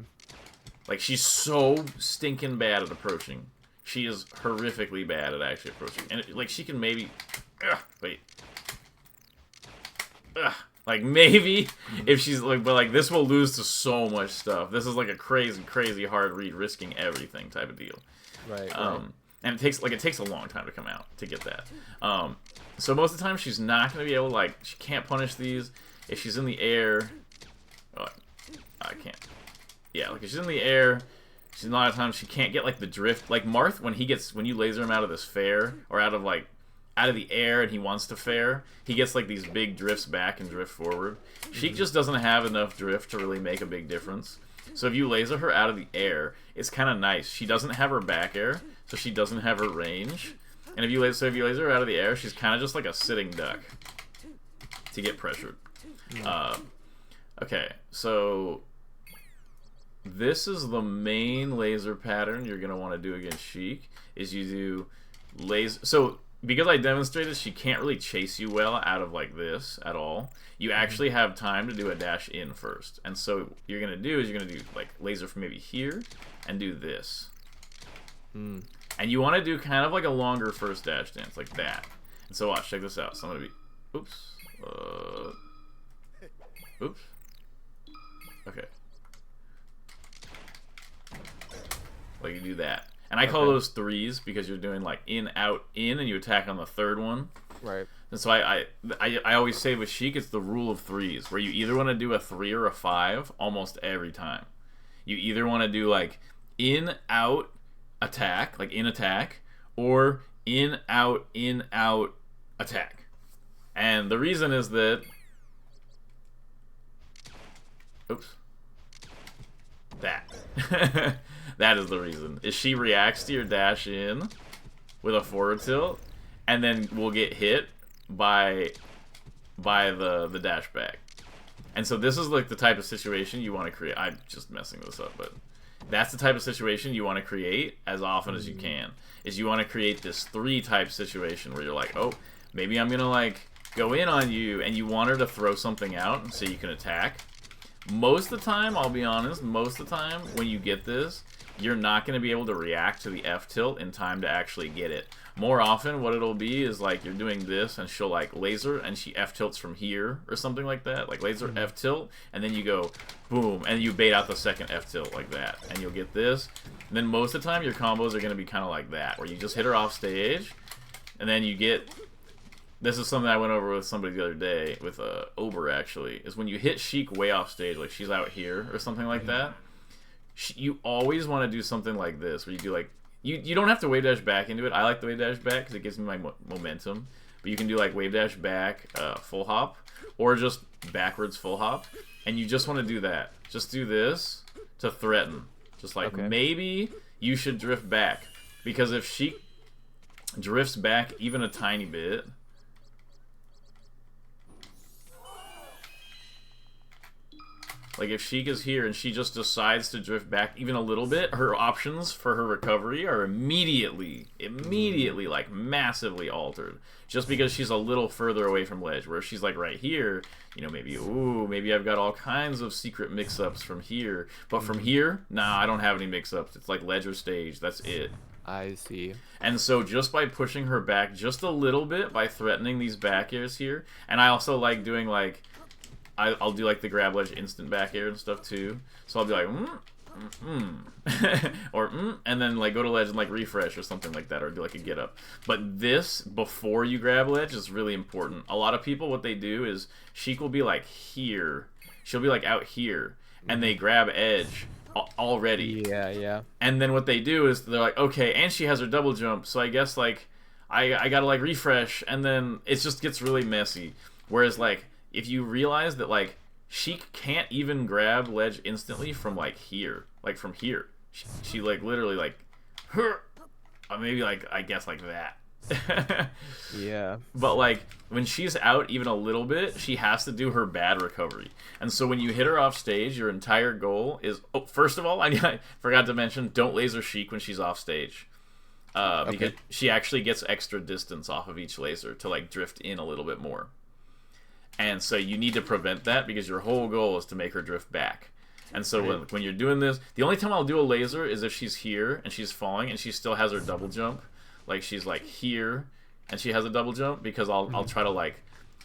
Like, she's so stinking bad at approaching. She is horrifically bad at actually approaching. And, like, she can maybe... wait. Like, maybe if she's, like... But, like, this will lose to so much stuff. This is, like, a crazy, crazy hard read, risking everything type of deal. Right, And it takes a long time to come out to get that. So most of the time, she's not going to be able to, like... She can't punish these. If she's in the air... Oh, I can't... Yeah, like if she's in the air, a lot of times she can't get like the drift. Like Marth, when you laser him out of this fair or out of the air and he wants to fair, he gets like these big drifts back and drift forward. Sheik just doesn't have enough drift to really make a big difference. So if you laser her out of the air, it's kind of nice. She doesn't have her back air, so she doesn't have her range. And if you laser her out of the air, she's kind of just like a sitting duck to get pressured. Okay, so this is the main laser pattern you're going to want to do against Sheik, is you do laser. So because I demonstrated, she can't really chase you well out of like this at all. You actually have time to do a dash in first, and so what you're gonna do is you're gonna do like laser from maybe here, and do this. And you want to do kind of like a longer first dash dance, like that. And so watch, check this out. So I'm gonna be, oops, oops. Okay. Like you do that. And I call those threes because you're doing like in, out, in, and you attack on the third one. Right. And so I always say with Sheik, it's the rule of threes, where you either want to do a 3 or a 5 almost every time. You either want to do like in, out, attack, like in attack, or in, out, attack. And the reason is that... Oops. That. That is the reason. Is she reacts to your dash in with a forward tilt, and then will get hit by the dash back. And so this is like the type of situation you want to create. I'm just messing this up, but that's the type of situation you want to create as often as you can. Is you want to create this 3 type situation where you're like, oh, maybe I'm gonna like go in on you, and you want her to throw something out so you can attack. Most of the time, I'll be honest, most of the time when you get this, you're not going to be able to react to the F-tilt in time to actually get it. More often, what it'll be is like you're doing this, and she'll like laser, and she F-tilts from here, or something like that. Like laser F-tilt, and then you go boom, and you bait out the second F-tilt like that. And you'll get this. And then most of the time, your combos are going to be kind of like that, where you just hit her off stage, and then you get... This is something I went over with somebody the other day, with Ober actually, is when you hit Sheik way off stage, like she's out here, or something like that, you always want to do something like this, where you do like, you don't have to wave dash back into it. I like the wave dash back because it gives me my momentum. But you can do like wave dash back, full hop, or just backwards full hop. And you just want to do that. Just do this to threaten. Just like, maybe you should drift back. Because if she drifts back even a tiny bit... Like, if Sheik is here and she just decides to drift back even a little bit, her options for her recovery are immediately, like, massively altered. Just because she's a little further away from ledge. Where if she's, like, right here, you know, maybe, ooh, maybe I've got all kinds of secret mix-ups from here. But from here, nah, I don't have any mix-ups. It's like ledge or stage. That's it. I see. And so just by pushing her back just a little bit, by threatening these back airs here, and I also like doing, like... I'll do like the grab ledge instant back air and stuff too. So I'll be like, or and then like go to ledge and like refresh or something like that, or do like a get up. But this before you grab ledge is really important. A lot of people, what they do is Sheik will be like here, she'll be like out here, and they grab edge already. Yeah. And then what they do is they're like, okay, and she has her double jump, so I guess like I gotta like refresh, and then it just gets really messy. Whereas like, if you realize that, like, Sheik can't even grab ledge instantly from, like, here. Like, from here. She like, literally, like, or maybe, like, I guess, like that. Yeah. But, like, when she's out even a little bit, she has to do her bad recovery. And so when you hit her off stage, your entire goal is... Oh, first of all, I forgot to mention, don't laser Sheik when she's off stage. Because she actually gets extra distance off of each laser to, like, drift in a little bit more. And so you need to prevent that because your whole goal is to make her drift back. And so when you're doing this, the only time I'll do a laser is if she's here and she's falling and she still has her double jump. Like she's like here and she has a double jump, because I'll try to like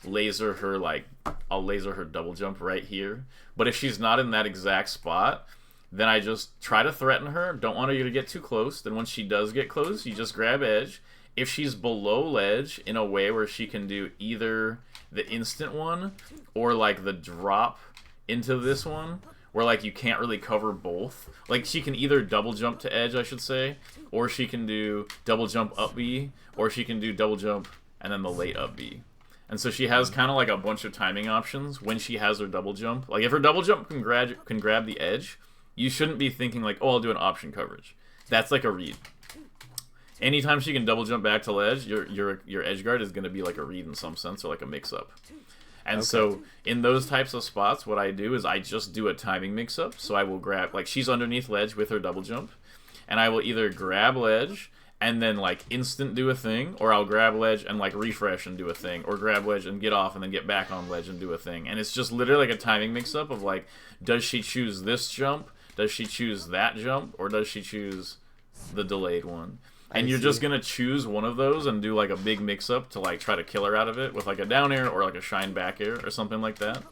laser her, like I'll laser her double jump right here. But if she's not in that exact spot, then I just try to threaten her. Don't want her to get too close. Then when she does get close, you just grab edge. If she's below ledge in a way where she can do either the instant one or like the drop into this one where like you can't really cover both, like she can either double jump to edge, I should say, or she can do double jump up B, or she can do double jump and then the late up B. And so she has kind of like a bunch of timing options when she has her double jump. Like if her double jump can grab the edge, you shouldn't be thinking like, oh, I'll do an option coverage. That's like a read. Anytime she can double jump back to ledge, your edge guard is going to be like a read in some sense, or like a mix-up. And so in those types of spots, what I do is I just do a timing mix-up. So I will grab, like she's underneath ledge with her double jump, and I will either grab ledge and then like instant do a thing, or I'll grab ledge and like refresh and do a thing, or grab ledge and get off and then get back on ledge and do a thing. And it's just literally like a timing mix-up of like, does she choose this jump, does she choose that jump, or does she choose the delayed one? And you're just gonna choose one of those and do like a big mix-up to like try to kill her out of it with like a down air or like a shine back air or something like that.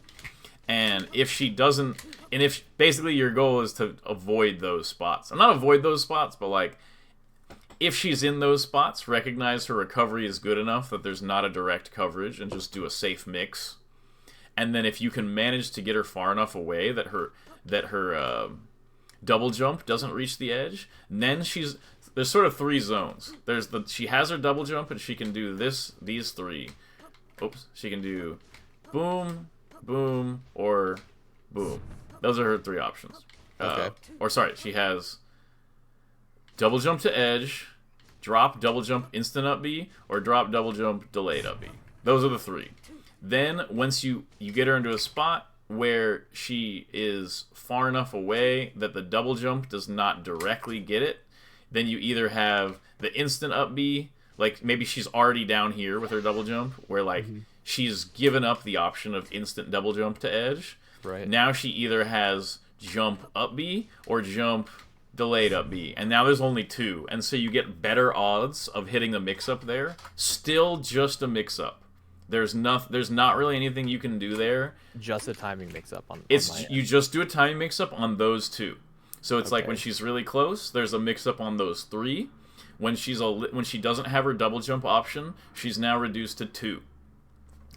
And if she doesn't, and if basically your goal is to avoid those spots, and not avoid those spots, but like if she's in those spots, recognize her recovery is good enough that there's not a direct coverage and just do a safe mix. And then if you can manage to get her far enough away that her double jump doesn't reach the edge, then there's sort of 3 zones. She has her double jump and she can do these 3. Oops, she can do boom, boom, or boom. Those are her 3 options. Okay. Or sorry, she has double jump to edge, drop double jump instant up B, or drop double jump delayed up B. Those are the 3. Then once you get her into a spot where she is far enough away that the double jump does not directly get it, then you either have the instant up B, like maybe she's already down here with her double jump, where like she's given up the option of instant double jump to edge. Right. Now she either has jump up B or jump delayed up B, and now there's only 2, and so you get better odds of hitting the mix-up there. Still just a mix-up. There's not really anything you can do there. Just a timing mix-up on It's my end. You just do a timing mix-up on those 2. So it's like when she's really close, there's a mix-up on those 3. When she doesn't have her double jump option, she's now reduced to 2.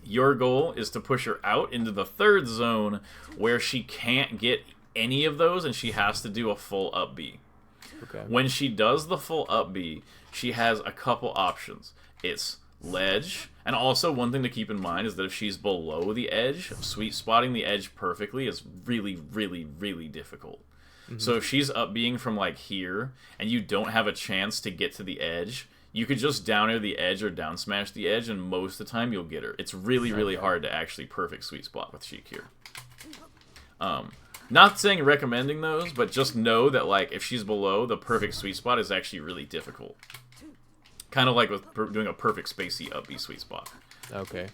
Your goal is to push her out into the 3rd zone where she can't get any of those and she has to do a full up B. Okay. When she does the full up B, she has a couple options. It's ledge, and also one thing to keep in mind is that if she's below the edge, sweet spotting the edge perfectly is really, really, really difficult. So if she's up being from like here and you don't have a chance to get to the edge, you could just down air the edge or down smash the edge, and most of the time you'll get her. It's really, really hard to actually perfect sweet spot with Sheik here. Not saying recommending those, but just know that like if she's below, the perfect sweet spot is actually really difficult. Kind of like with doing a perfect spacey up B sweet spot. Okay.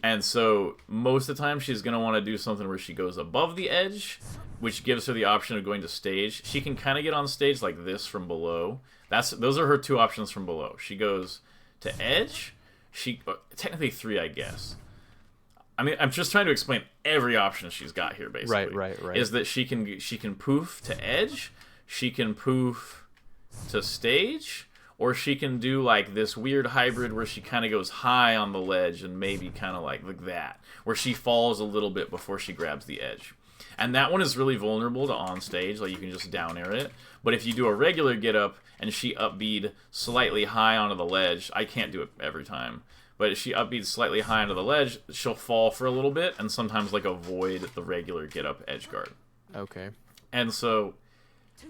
And so most of the time she's going to want to do something where she goes above the edge, which gives her the option of going to stage. She can kind of get on stage like this from below. Those are her 2 options from below. She goes to edge. Technically 3, I guess. I mean, I'm just trying to explain every option she's got here, basically. Right. Is that she can poof to edge, she can poof to stage, or she can do like this weird hybrid where she kind of goes high on the ledge and maybe kind of like that, where she falls a little bit before she grabs the edge. And that one is really vulnerable to on stage, like you can just down air it. But if you do a regular get up and she upbeat slightly high onto the ledge, I can't do it every time, but if she upbeats slightly high onto the ledge, she'll fall for a little bit and sometimes like avoid the regular get up edge guard. Okay. And so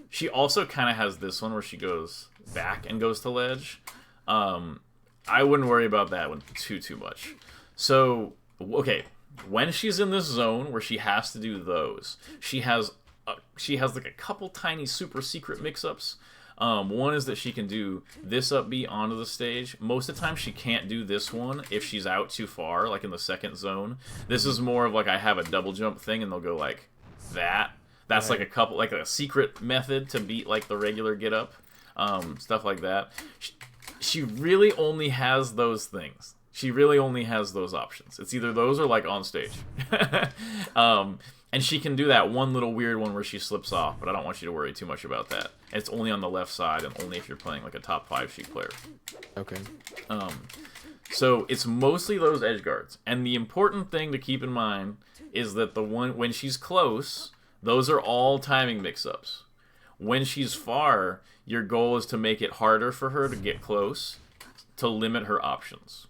she also kind of has this one where she goes back and goes to ledge. I wouldn't worry about that one too much. So, okay, when she's in this zone where she has to do those, she has like a couple tiny super secret mix-ups. One is that she can do this up B onto the stage. Most of the time she can't do this one if she's out too far, like in the 2nd zone. This is more of like I have a double jump thing and they'll go like that. That's right. Like a secret method to beat like the regular get up. Stuff like that. She really only has those things. She really only has those options. It's either those or like on stage. And she can do that one little weird one where she slips off, but I don't want you to worry too much about that. It's only on the left side and only if you're playing like a top 5 Sheik player. Okay. So it's mostly those edge guards. And the important thing to keep in mind is that when she's close, those are all timing mix-ups. When she's far, your goal is to make it harder for her to get close, to limit her options.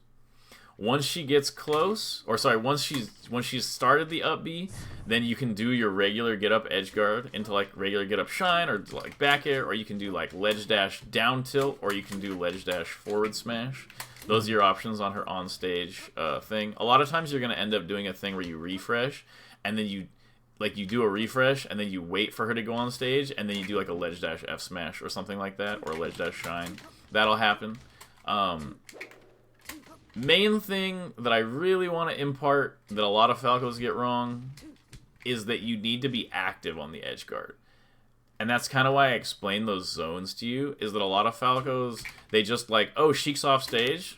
Once she gets close, once she's started the up B, then you can do your regular get up edge guard into like regular get up shine or like back air, or you can do like ledge dash down tilt, or you can do ledge dash forward smash. Those are your options on her on stage thing. A lot of times you're going to end up doing a thing where you refresh, and then you like you do a refresh and then you wait for her to go on stage and then you do like a ledge dash F smash or something like that, or a ledge dash shine. That'll happen. Main thing that I really want to impart that a lot of Falcos get wrong is that you need to be active on the edge guard. And that's kind of why I explained those zones to you, is that a lot of Falcos, they just like, oh, Sheik's off stage.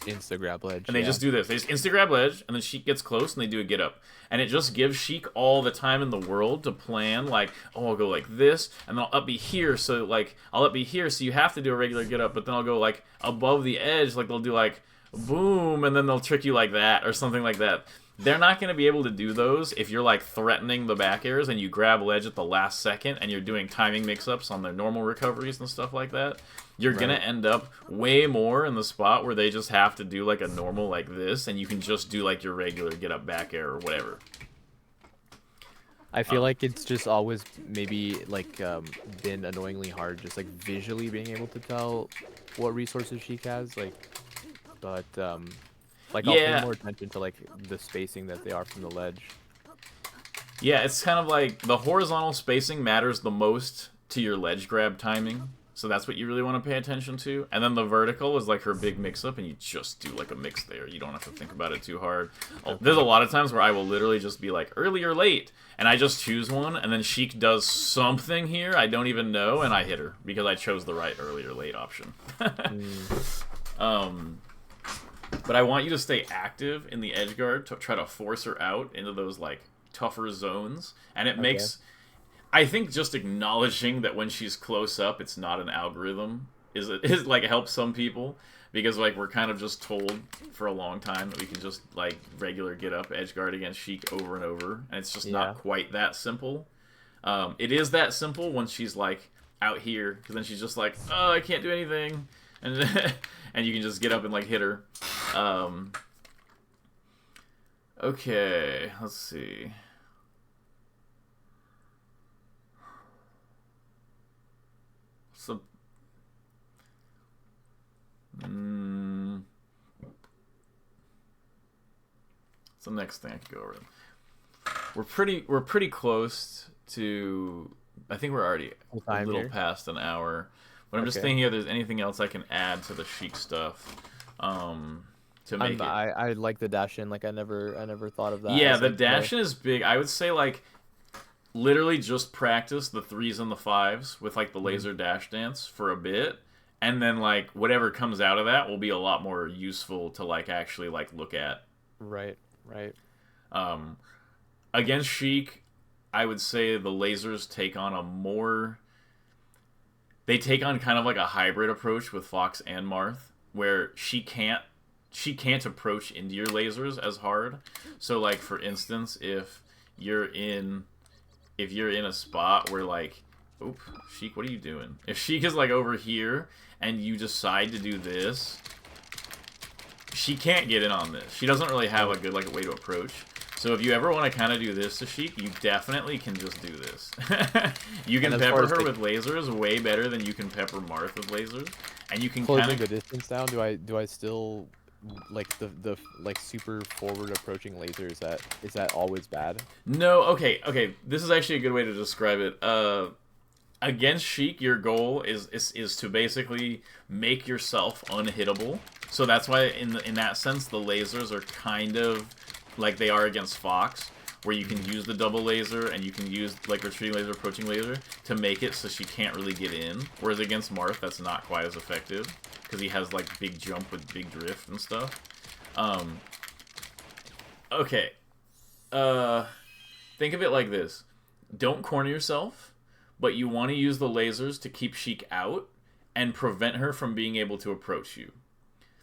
Insta-grab ledge. And they just do this. They just insta-grab ledge, and then Sheik gets close, and they do a get-up. And it just gives Sheik all the time in the world to plan, like, oh, I'll go like this, and then I'll up be here, so, like, I'll up be here, so you have to do a regular get-up, but then I'll go, like, above the edge, like, they'll do, like, boom, and then they'll trick you like that, or something like that. They're not going to be able to do those if you're, like, threatening the back airs, and you grab ledge at the last second, and you're doing timing mix-ups on their normal recoveries and stuff like that. You're going to end up way more in the spot where they just have to do, like, a normal like this, and you can just do, like, your regular get-up back air or whatever. I feel like it's just always maybe, like, been annoyingly hard just, like, visually being able to tell what resources Sheik has, like, but, like, I'll pay more attention to, like, the spacing that they are from the ledge. Yeah, it's kind of like the horizontal spacing matters the most to your ledge grab timing. So that's what you really want to pay attention to. And then the vertical is like her big mix-up, and you just do like a mix there. You don't have to think about it too hard. Okay. There's a lot of times where I will literally just be like, early or late, and I just choose one, and then Sheik does something here I don't even know, and I hit her, because I chose the right early or late option. But I want you to stay active in the edge guard to try to force her out into those like tougher zones. And it makes... I think just acknowledging that when she's close up, it's not an algorithm is like helps some people, because like we're kind of just told for a long time that we can just like regular get up edge guard against Sheik over and over, and it's just not quite that simple. It is that simple once she's like out here, because then she's just like, oh, I can't do anything, and and you can just get up and like hit her. Okay, let's see. So, what's the next thing I can go over? We're pretty close to. I think we're already a little past an hour. But I'm just thinking if there's anything else I can add to the Sheik stuff. To make it. I like the dash in. Like I never thought of that. Yeah, the dash in is big. I would say like. Literally just practice the 3s and the 5s with like the laser dash dance for a bit, and then like whatever comes out of that will be a lot more useful to like actually like look at. Right. Against Sheik, I would say the lasers take on a more... They take on kind of like a hybrid approach with Fox and Marth, where she can't approach into your lasers as hard. So like for instance, if you're in a spot where like, oop, Sheik, what are you doing? If Sheik is like over here and you decide to do this, she can't get in on this. She doesn't really have a good like way to approach. So if you ever want to kind of do this to Sheik, you definitely can just do this. You can pepper her with lasers way better than you can pepper Marth with lasers, and you can closing the distance down. Do I still like the like super forward approaching laser? Is that always bad? No. Okay. This is actually a good way to describe it. Against Sheik, your goal is to basically make yourself unhittable. So that's why in that sense the lasers are kind of like they are against Fox, where you can use the double laser and you can use like retreating laser, approaching laser to make it so she can't really get in. Whereas against Marth, that's not quite as effective because he has like big jump with big drift and stuff. Okay. Think of it like this: don't corner yourself, but you want to use the lasers to keep Sheik out and prevent her from being able to approach you.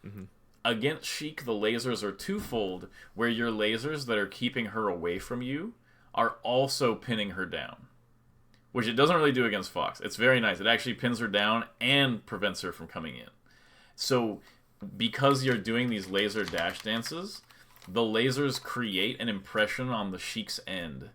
Mm-hmm. Against Sheik, the lasers are twofold, where your lasers that are keeping her away from you are also pinning her down. Which it doesn't really do against Fox. It's very nice. It actually pins her down and prevents her from coming in. So, because you're doing these laser dash dances, the lasers create an impression on the Sheik's end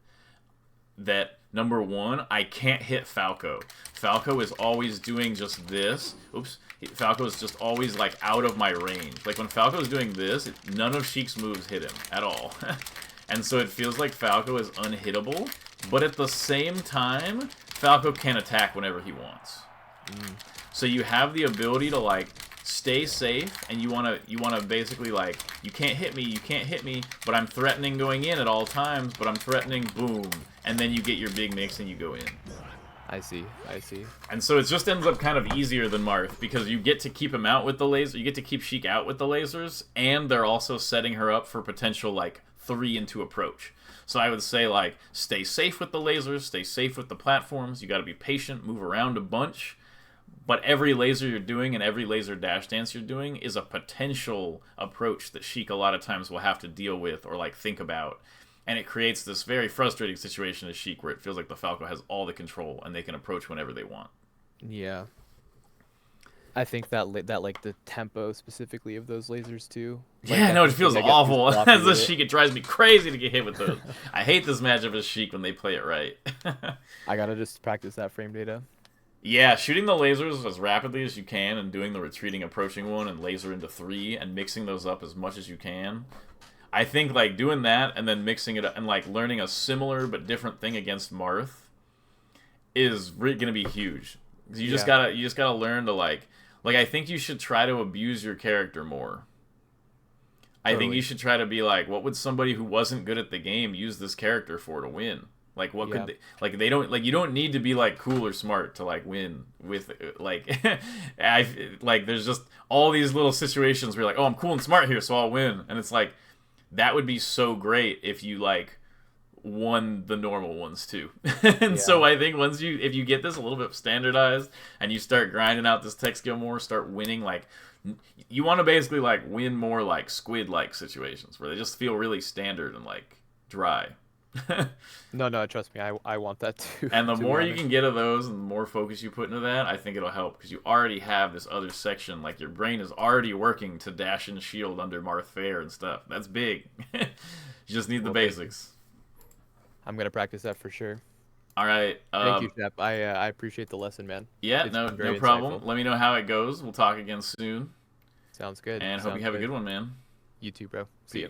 that, number one, I can't hit Falco. Falco is always doing just this. Oops. Falco is just always, like, out of my range. Like, when Falco is doing this, none of Sheik's moves hit him at all. And so it feels like Falco is unhittable, but at the same time, Falco can attack whenever he wants. So you have the ability to like stay safe, and you wanna basically like, you can't hit me, but I'm threatening going in at all times, but I'm threatening, boom, and then you get your big mix and you go in. I see. And so it just ends up kind of easier than Marth, because you get to keep him out with the laser, you get to keep Sheik out with the lasers, and they're also setting her up for potential like 3 into approach. So I would say like, stay safe with the lasers, stay safe with the platforms, you gotta be patient, move around a bunch, but every laser you're doing and every laser dash dance you're doing is a potential approach that Sheik a lot of times will have to deal with or like think about. And it creates this very frustrating situation as Sheik where it feels like the Falco has all the control and they can approach whenever they want. Yeah. I think that like the tempo specifically of those lasers too. Like, yeah, no, it feels awful. As a Sheik, it it drives me crazy to get hit with those. I hate this matchup as Sheik when they play it right. I gotta just practice that frame data. Yeah, shooting the lasers as rapidly as you can and doing the retreating approaching one and laser into 3 and mixing those up as much as you can. I think like doing that and then mixing it up and like learning a similar but different thing against Marth is gonna be huge. You just gotta learn to like I think you should try to abuse your character more. I think you should try to be like, what would somebody who wasn't good at the game use this character for to win? Like, what could they, like, they don't, like, you don't need to be, like, cool or smart to, like, win with, like, there's just all these little situations where you're like, oh, I'm cool and smart here, so I'll win. And it's like, that would be so great if you, like, won the normal ones, too. And so I think if you get this a little bit standardized and you start grinding out this tech skill more, start winning, like, you want to basically, like, win more, like, squid-like situations where they just feel really standard and, like, dry. No, trust me, I want that too. And the more you can get of those and the more focus you put into that, I think it'll help, because you already have this other section, like your brain is already working to dash and shield under Marth Fair and stuff. That's big. You just need the basics. I'm gonna practice that for sure. All right. Thank you, Shep. I appreciate the lesson, man. Yeah, no problem. Let me know how it goes. We'll talk again soon. Sounds good. And hope you have a good one, man. You too, bro. See you.